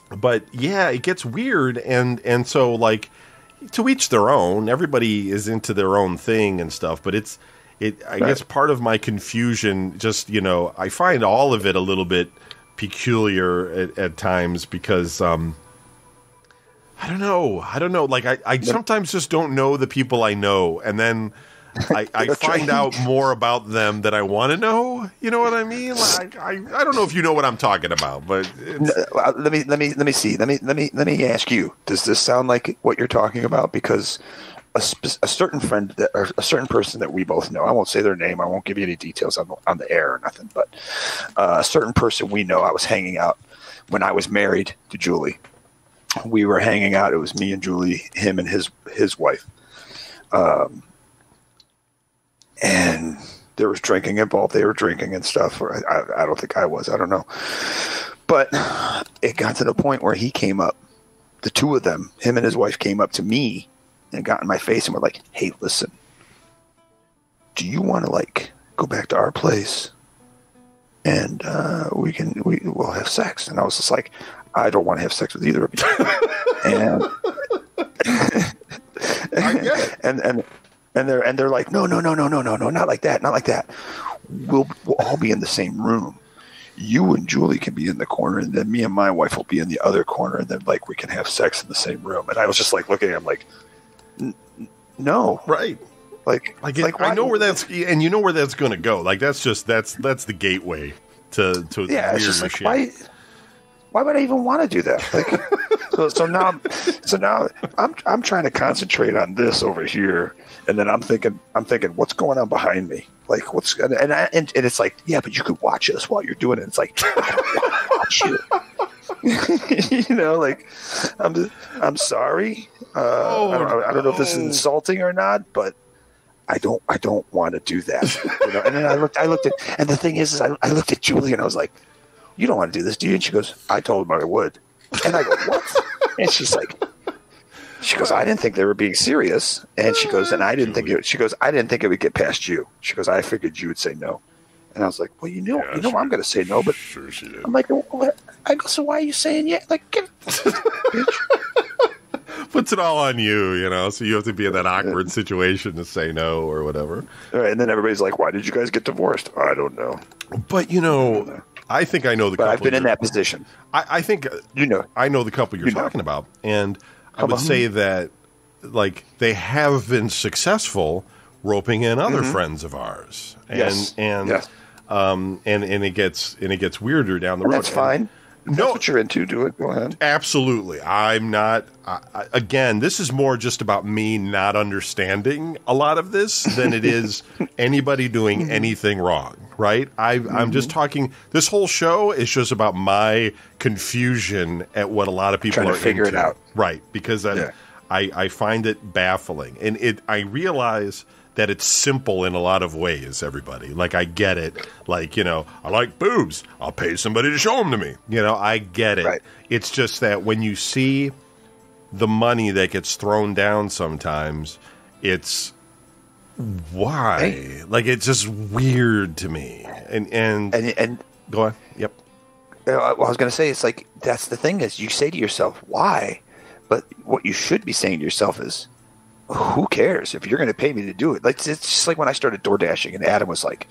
But, yeah, it gets weird. And so, like, to each their own. Everybody is into their own thing and stuff. But I guess part of my confusion, just, I find all of it a little bit peculiar at times because I don't know. Like I sometimes just don't know the people I know, and then I find out more about them than I want to know. You know what I mean? Like, I don't know if you know what I'm talking about, but let me see. Let me ask you. Does this sound like what you're talking about? Because a certain friend or a certain person that we both know, I won't say their name. I won't give you any details on the air or nothing. But a certain person we know, I was hanging out when I was married to Julie. We were hanging out. It was me and Julie, him and his wife. And there was drinking involved. They were drinking and stuff. Or I don't think I was. I don't know. But it got to the point where he came up. The two of them, him and his wife, came up to me and got in my face and were like, "Hey, listen, do you want to like go back to our place and we'll have sex?" And I was just like, "I don't want to have sex with either of you." And they're like, no, not like that. We'll all be in the same room. You and Julie can be in the corner, and then me and my wife will be in the other corner, and then like we can have sex in the same room. And I was just like looking at him like, no, right. Like I know where that's, and you know where that's going to go. Like that's the gateway to yeah. It's just like, why would I even want to do that? Like, so now I'm trying to concentrate on this over here, and then I'm thinking, what's going on behind me? Like, and it's like, yeah, but you could watch us while you're doing it. It's like, I don't watch you. You know, like, I'm sorry. I don't know if this is insulting or not, but I don't want to do that. You know? And then I looked at, and the thing is I looked at Julie and I was like, "You don't want to do this, do you?" And she goes, "I told them I would." And I go, "What?" And she goes, "I didn't think they were being serious." And she goes, "And I didn't think it would get past you." She goes, "I figured you would say no." And I was like, "Well, sure. I'm going to say no, but sure she did." I'm like, "What?" I go, "So why are you saying yeah?" Like, bitch. Puts it all on you, you know, so you have to be in that awkward situation to say no or whatever. All right, and then everybody's like, "Why did you guys get divorced?" I don't know. But, you know, I think I know the couple. I've been in that position. I think, I know the couple you're talking about. And I would say that, like, they have been successful roping in other friends of ours. And, and it gets weirder down the road. That's fine. That's what you're into. Do it. Go ahead. Absolutely. I'm not. Again, this is more just about me not understanding a lot of this than it is anybody doing anything wrong. Right? I'm just talking. This whole show is just about my confusion at what a lot of people trying to figure into. It out. Right? Because I find it baffling, and I realize that it's simple in a lot of ways, everybody. Like, I get it. Like, you know, I like boobs. I'll pay somebody to show them to me. You know, I get it. Right. It's just that when you see the money that gets thrown down sometimes, it's why? Hey. Like, it's just weird to me. And go on. Yep. I was going to say, it's like, that's the thing is you say to yourself, why? But what you should be saying to yourself is, who cares if you're going to pay me to do it? Like, it's just like when I started door dashing, and Adam was like,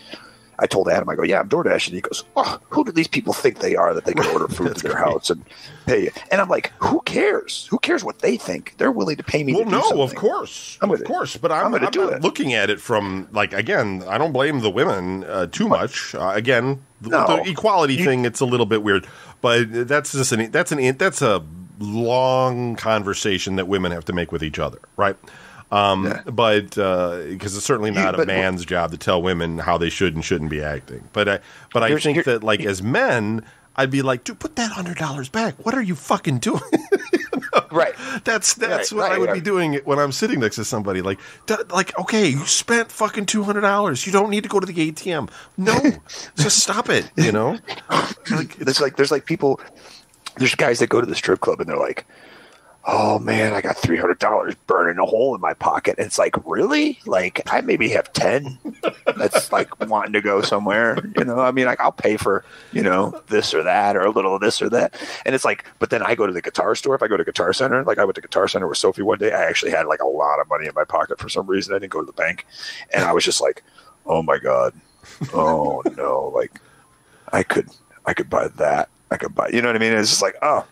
I told Adam, I go, "Yeah, I'm door dashing." He goes, "Oh, who do these people think they are that they can order food to their house and pay you?" And I'm like, who cares? Who cares what they think? They're willing to pay me to do something. Of course. But I'm not looking at it from, like, again, I don't blame the women too much. Again, the equality thing, it's a little bit weird. But that's a long conversation that women have to make with each other, right? But because it's certainly not a man's job to tell women how they should and shouldn't be acting. But I think that, like, as men, I'd be like, dude, put that $100 back. What are you fucking doing? You know? Right. That's what I would be doing when I'm sitting next to somebody. Like, okay, you spent fucking $200. You don't need to go to the ATM. No, just stop it. You know, there's people. There's guys that go to the strip club and they're like, "Oh man, I got $300 burning a hole in my pocket." And it's like, really? Like, I maybe have 10 that's like wanting to go somewhere. You know, I mean, like, I'll pay for, you know, this or that or a little of this or that. And it's like, but then I go to the guitar store. If I go to Guitar Center, like I went to Guitar Center with Sophie one day, I actually had like a lot of money in my pocket for some reason. I didn't go to the bank. And I was just like, oh my God. Oh no. Like, I could buy that. I could buy. You know what I mean? It's just like, oh.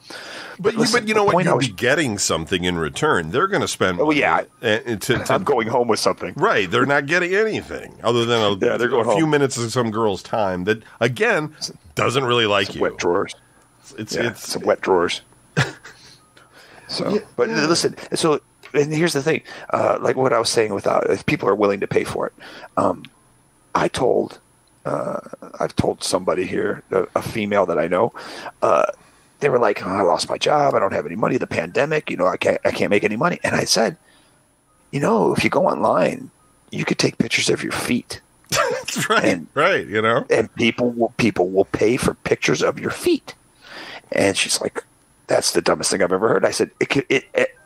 But listen, you know what? You'll was, be getting something in return. They're going to spend. Oh yeah, I'm going home with something. Right? They're not getting anything other than a few minutes of some girl's time that again doesn't really like you. Wet drawers. It's some wet drawers. So, but listen. So, and here's the thing. Like what I was saying, if people are willing to pay for it, I've told somebody here, a female that I know. They were like, oh, I lost my job. I don't have any money. The pandemic, I can't make any money. And I said, if you go online, you could take pictures of your feet. That's right. Right. And people will pay for pictures of your feet. And she's like, that's the dumbest thing I've ever heard. I said,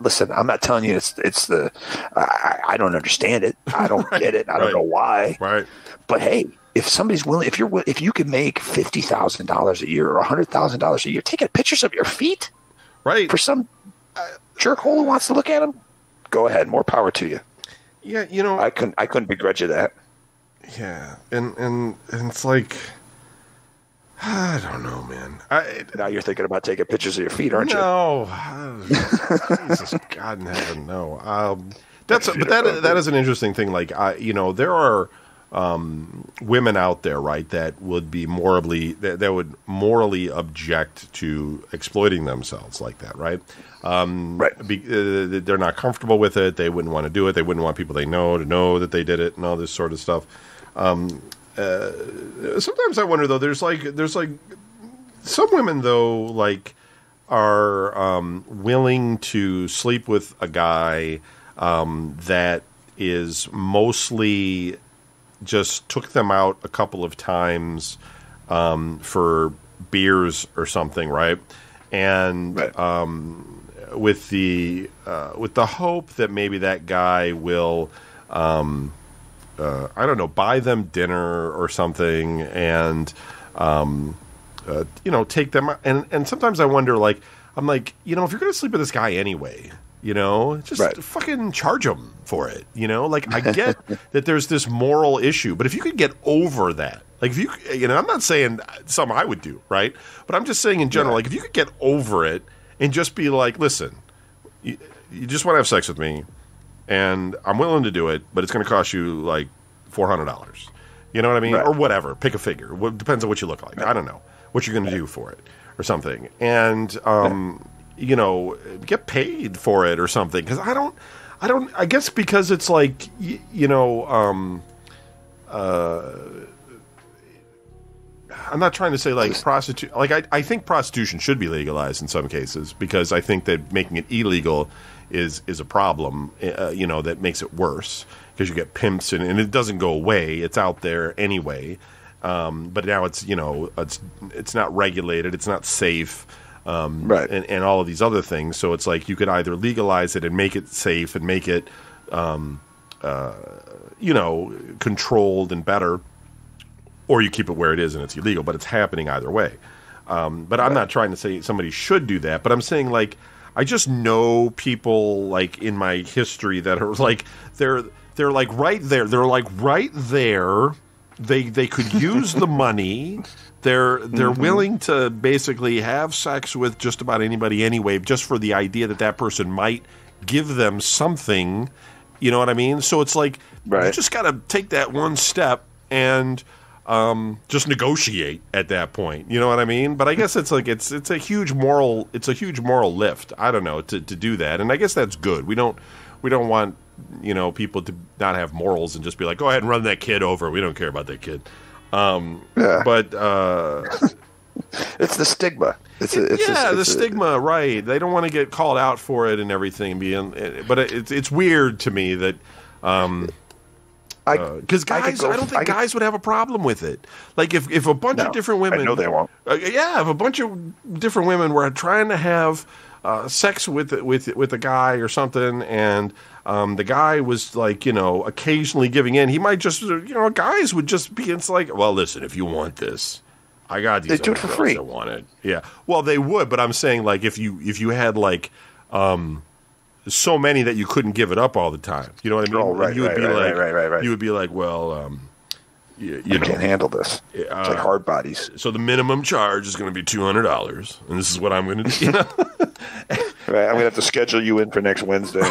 listen, I'm not telling you I don't understand it. I don't get it. I don't know why. Right. But hey, if somebody's willing, if you can make $50,000 a year or $100,000 a year, taking pictures of your feet, right, for some jerkhole who wants to look at them, go ahead. More power to you. Yeah, I couldn't begrudge you that. Yeah, and it's like, I don't know, man. Now you're thinking about taking pictures of your feet, aren't you? No, Jesus, God in heaven, no. That is an interesting thing. Like, there are women out there, right, that would be that would morally object to exploiting themselves like that, right? Right. They're not comfortable with it. They wouldn't want to do it. They wouldn't want people they know to know that they did it and all this sort of stuff. Sometimes I wonder though. There's like some women though, like are willing to sleep with a guy that is mostly just took them out a couple of times for beers or something, right? And with the hope that maybe that guy will, I don't know, buy them dinner or something, and take them out. And sometimes I wonder, like, I'm like, if you're going to sleep with this guy anyway, just fucking charge him for it. Like, I get that there's this moral issue, but if you could get over that, like, if you, I'm not saying something I would do, right? But I'm just saying in general, like, if you could get over it and just be like, listen, you just want to have sex with me, and I'm willing to do it, but it's going to cost you like $400. You know what I mean? Right. Or whatever. Pick a figure. Depends on what you look like. I don't know what you're going to do for it or something. And, get paid for it or something. Because I guess because it's like, I'm not trying to say like prostitute. Like I think prostitution should be legalized in some cases, because I think that making it illegal is a problem. That makes it worse, because you get pimps and it doesn't go away. It's out there anyway. But now it's it's not regulated. It's not safe. Right. And all of these other things. So it's like you could either legalize it and make it safe and make it controlled and better, or you keep it where it is and it's illegal, but it's happening either way. But I'm not trying to say somebody should do that, but I'm saying, like, I just know people, like, in my history that are like, they're like right there. They're like right there. They could use the money. They're willing to basically have sex with just about anybody anyway, just for the idea that person might give them something. You know what I mean? So it's like, you just got to take that one step and just negotiate at that point. You know what I mean? But I guess it's like it's a huge moral lift. I don't know, to do that, and I guess that's good. We don't want people to not have morals and just be like, go ahead and run that kid over. We don't care about that kid. But it's the stigma. It's the stigma, right? They don't want to get called out for it and everything. But it's weird to me that. Because guys, I don't think guys would have a problem with it. Like if a bunch of different women, I know they won't. If a bunch of different women were trying to have sex with a guy or something, and the guy was like, occasionally giving in, he might just, guys would just be. It's like, well, listen, if you want this, I got these. They do it for free. That want it. Yeah, well, they would, but I'm saying, like, if you had like. So many that you couldn't give it up all the time. You know what I mean? Oh, right, you would right. You would be like, well, I can't handle this. It's like hard bodies. So the minimum charge is going to be $200, and this is what I'm going to do. Right, I'm going to have to schedule you in for next Wednesday.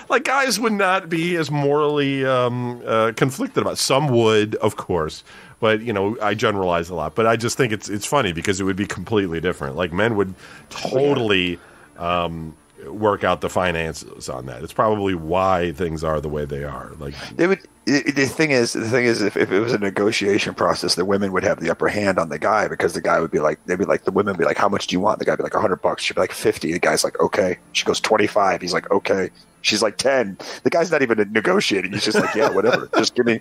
Like, guys would not be as morally conflicted about it. Some would, of course, but I generalize a lot. But I just think it's funny because it would be completely different. Like, men would totally work out the finances on that. It's probably why things are the way they are. Like, they would. The thing is, if it was a negotiation process, the women would have the upper hand on the guy because the guy would be like, the women would be like, how much do you want? The guy would be like $100. She'd be like 50. The guy's like, okay. She goes 25. He's like, okay. She's like 10. The guy's not even negotiating. He's just like, yeah, whatever. Just give me.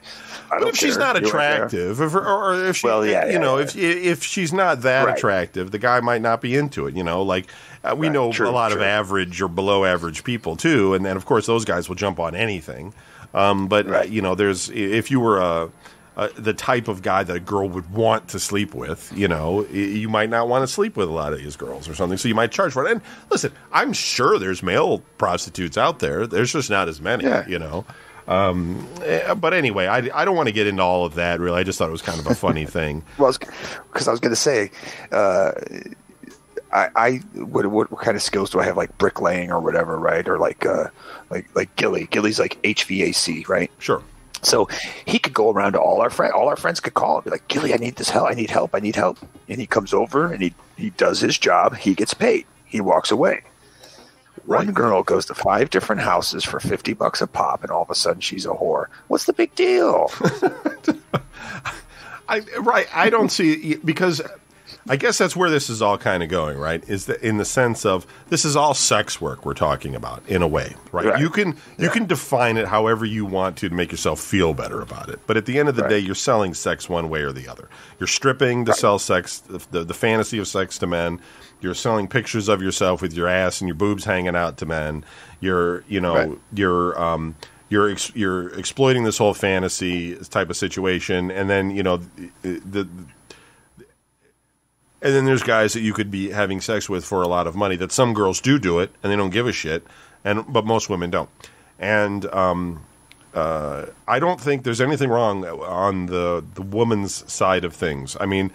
But if she's not attractive, if she, if she's not that attractive, the guy might not be into it. We know a lot of average or below average people too, and then of course those guys will jump on anything. There's if you were the type of guy that a girl would want to sleep with, you might not want to sleep with a lot of these girls or something, so you might charge for it. And listen, I'm sure there's male prostitutes out there. There's just not as many, But anyway, I don't want to get into all of that, really. I just thought it was kind of a funny thing. Well, because I was going to say, what kind of skills do I have, like bricklaying or whatever, right? Or like Gilly. Gilly's like HVAC, right? Sure. So he could go around to all our friends. All our friends could call and be like, Gilly, I need this help. I need help. And he comes over and he does his job. He gets paid. He walks away. Right. One girl goes to 5 different houses for $50 a pop, and all of a sudden she's a whore. What's the big deal? I don't see, because I guess that's where this is all kind of going, right? Is that in the sense of this is all sex work we're talking about in a way, right? You can define it however you want to make yourself feel better about it. But at the end of the day, you're selling sex one way or the other. You're stripping to sell sex, the fantasy of sex to men. You're selling pictures of yourself with your ass and your boobs hanging out to men. You're exploiting this whole fantasy type of situation, and then and then there's guys that you could be having sex with for a lot of money. That some girls do it, and they don't give a shit, but most women don't. And I don't think there's anything wrong on the woman's side of things. I mean,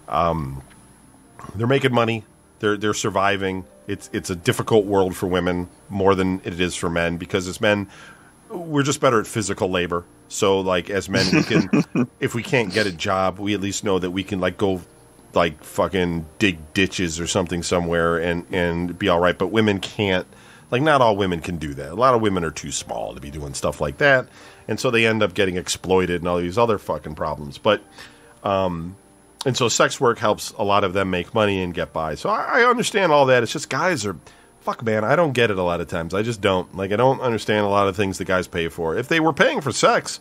they're making money, they're surviving. It's a difficult world for women more than it is for men, because as men, we're just better at physical labor. So, like, as men, we can, if we can't get a job, we at least know that we can go fucking dig ditches or something somewhere and be all right. But women can't, not all women can do that. A lot of women are too small to be doing stuff like that. And so they end up getting exploited and all these other fucking problems. But, and so sex work helps a lot of them make money and get by. So I understand all that. It's just guys are, fuck man, I don't get it a lot of times. I just don't. I don't understand a lot of things the guys pay for. If they were paying for sex,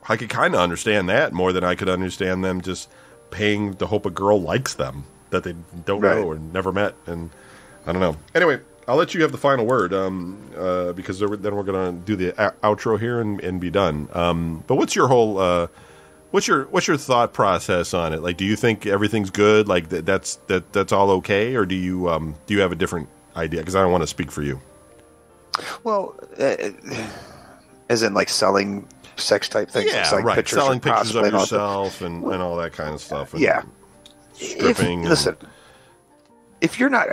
I could kind of understand that more than I could understand them just paying to hope a girl likes them that they don't know or never met. And I don't know. Anyway, I'll let you have the final word because then we're going to do the outro here and be done. But what's your whole what's your thought process on it? Do you think everything's good? That's all okay, or do you have a different idea? Because I don't want to speak for you. Well, as in selling sex type things, right. Selling pictures of yourself and all that kind of stuff. And stripping. Listen, if you're not,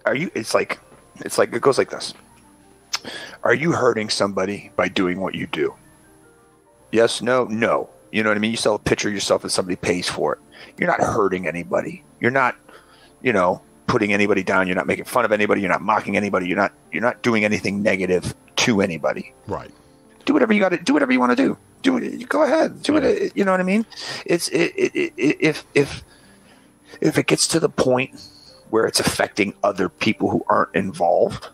are you? It's like it goes like this. Are you hurting somebody by doing what you do? Yes, no, no. You know what I mean? You sell a picture of yourself and somebody pays for it. You're not hurting anybody. You're not, putting anybody down. You're not making fun of anybody. You're not mocking anybody. You're not doing anything negative to anybody. Right. Do whatever you got to do. Whatever you want to do. Do it. Go ahead. Do it. You know what I mean? If it gets to the point where it's affecting other people who aren't involved,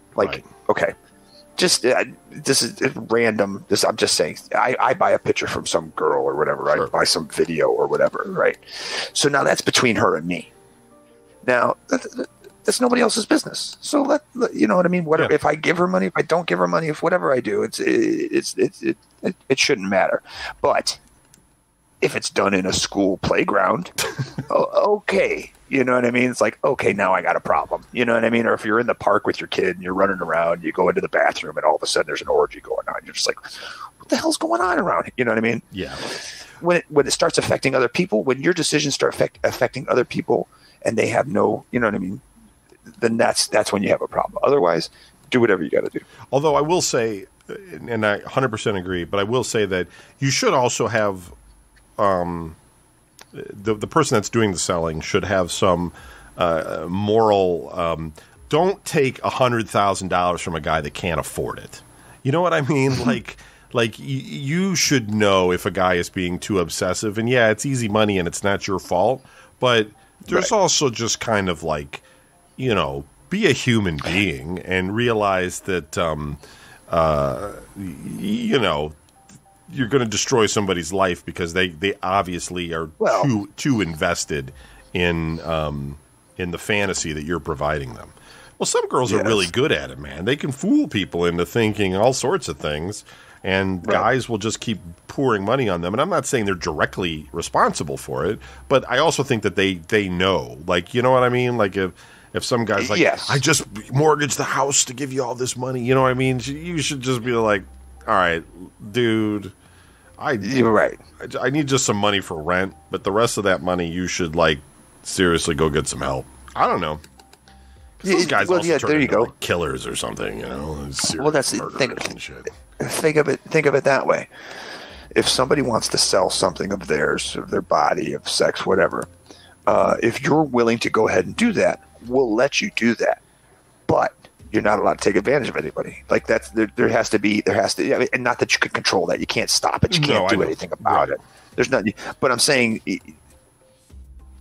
okay. Just this is random. I'm just saying. I buy a picture from some girl or whatever. Right? Sure. Buy some video or whatever. Right. So now that's between her and me. Now that's nobody else's business. So you know what I mean. Whatever. If I give her money, if I don't give her money, if whatever I do, it shouldn't matter. But if it's done in a school playground, okay. You know what I mean? It's like, okay, now I got a problem. You know what I mean? Or if you're in the park with your kid and you're running around, you go into the bathroom and all of a sudden there's an orgy going on. You're just like, what the hell's going on around here? You know what I mean? Yeah. When it starts affecting other people, when your decisions start affecting other people and they have no, you know what I mean? Then that's when you have a problem. Otherwise, do whatever you got to do. Although I will say, and I 100% agree, but I will say that you should also have the person that's doing the selling should have some moral. Don't take $100,000 from a guy that can't afford it. You know what I mean? Like you should know if a guy is being too obsessive. And yeah, it's easy money and it's not your fault. But there's also just kind of like, you know, be a human being and realize that, you know, you're going to destroy somebody's life because they obviously are too invested in the fantasy that you're providing them. Well, some girls are really good at it, man. They can fool people into thinking all sorts of things, and guys will just keep pouring money on them. And I'm not saying they're directly responsible for it, but I also think that they know. Like, you know what I mean? Like if some guy's like, I just mortgaged the house to give you all this money, you know what I mean? You should just be like, all right, dude, you're right. I need just some money for rent, but the rest of that money you should, like, seriously go get some help. I don't know. Those guys also turn into like killers or something, you know. Well, that's the thing. Think of it that way. If somebody wants to sell something of theirs, of their body, of sex, whatever, if you're willing to go ahead and do that, we'll let you do that. But you're not allowed to take advantage of anybody. Like there has to be, I mean, and not that you can control that. You can't stop it. You can't do anything about it. There's nothing. But I'm saying,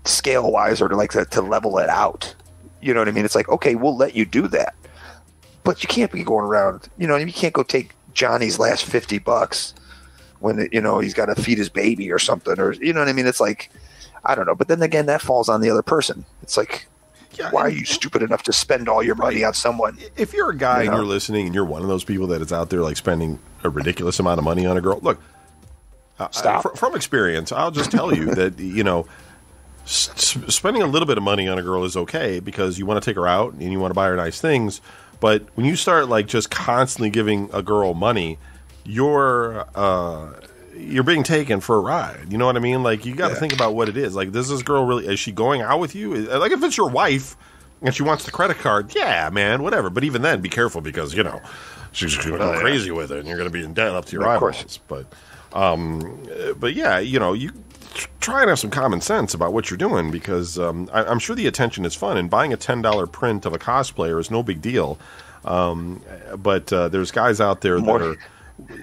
scale wise, or to level it out. You know what I mean? It's like, okay, we'll let you do that, but you can't be going around. You know, you can't go take Johnny's last $50 when he's got to feed his baby or something, or you know what I mean? It's like, I don't know. But then again, that falls on the other person. It's like, why are you stupid enough to spend all your money on someone? If you're a guy and you're listening and you're one of those people that is out there like spending a ridiculous amount of money on a girl, look, from experience, I'll just tell you that, you know, spending a little bit of money on a girl is okay because you want to take her out and you want to buy her nice things. But when you start like just constantly giving a girl money, you're being taken for a ride. You know what I mean? Like, you got to think about what it is. Like, does this girl really, is she going out with you? Like, if it's your wife and she wants the credit card, yeah, man, whatever. But even then, be careful because, you know, she's going to go crazy with it and you're going to be in debt up to your eyeballs. But yeah, you know, you try and have some common sense about what you're doing because I'm sure the attention is fun, and buying a $10 print of a cosplayer is no big deal. But there's guys out there that are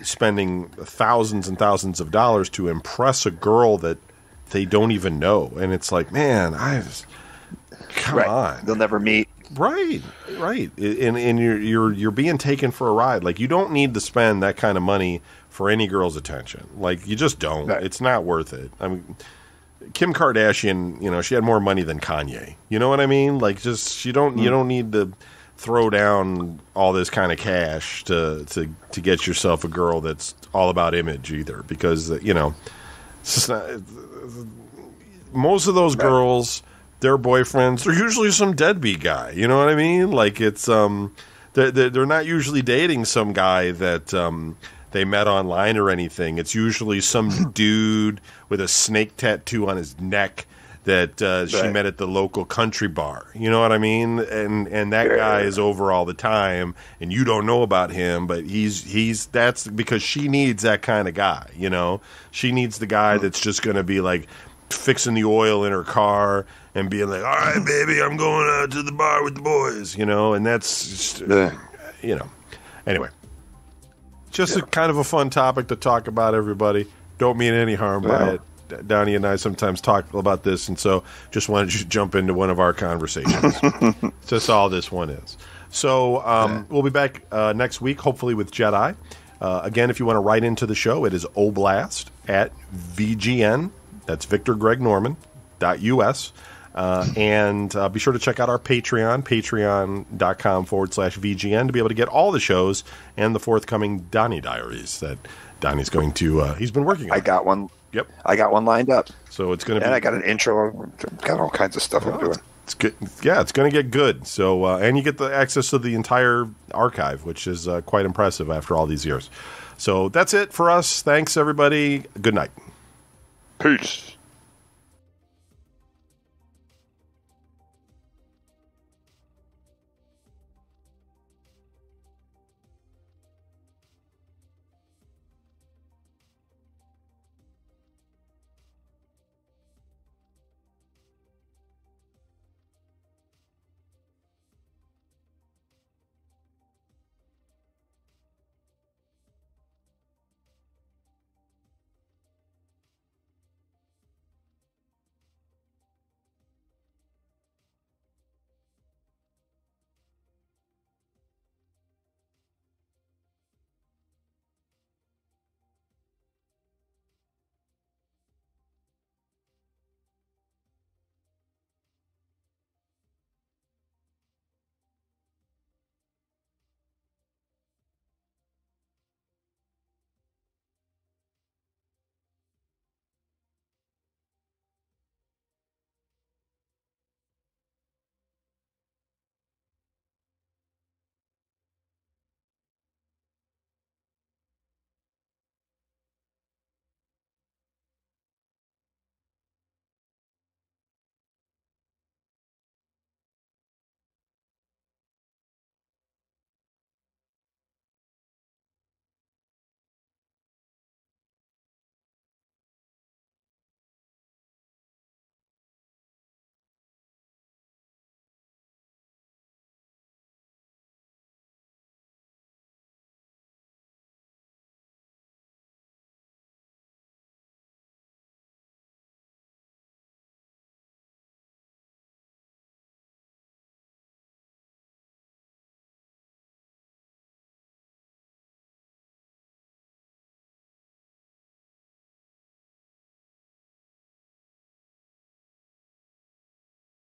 spending thousands and thousands of dollars to impress a girl that they don't even know, and it's like, man, come on, they'll never meet. Right, and you're being taken for a ride. Like, you don't need to spend that kind of money for any girl's attention. Like, you just don't. Right. It's not worth it. I mean, Kim Kardashian, you know, she had more money than Kanye. You know what I mean? Like, just you don't need to throw down all this kind of cash to get yourself a girl that's all about image either, because you know, it's just not, most of those girls, their boyfriends, they're usually some deadbeat guy. You know what I mean? Like, it's they're not usually dating some guy that they met online or anything. It's usually some dude with a snake tattoo on his neck that she met at the local country bar. You know what I mean? And that guy is over all the time, and you don't know about him, but that's because she needs that kind of guy, you know? She needs the guy that's just going to be like fixing the oil in her car and being like, all right, baby, I'm going out to the bar with the boys, you know? And that's just, you know. Anyway. Just a kind of a fun topic to talk about, everybody. Don't mean any harm by it. Donnie and I sometimes talk about this, and so just wanted to jump into one of our conversations. That's all this one is. So we'll be back next week, hopefully with Jedi. Again, if you want to write into the show, it is Oblast at VGN. That's Victor Greg Norman .us. And be sure to check out our Patreon, patreon.com/VGN, to be able to get all the shows and the forthcoming Donnie Diaries that Donnie's going to, he's been working on. I got one. Yep. I got one lined up. So it's going to be. And I got an intro. Got all kinds of stuff I'm doing. It's good. Yeah, it's going to get good. So, and you get the access to the entire archive, which is quite impressive after all these years. So that's it for us. Thanks, everybody. Good night. Peace.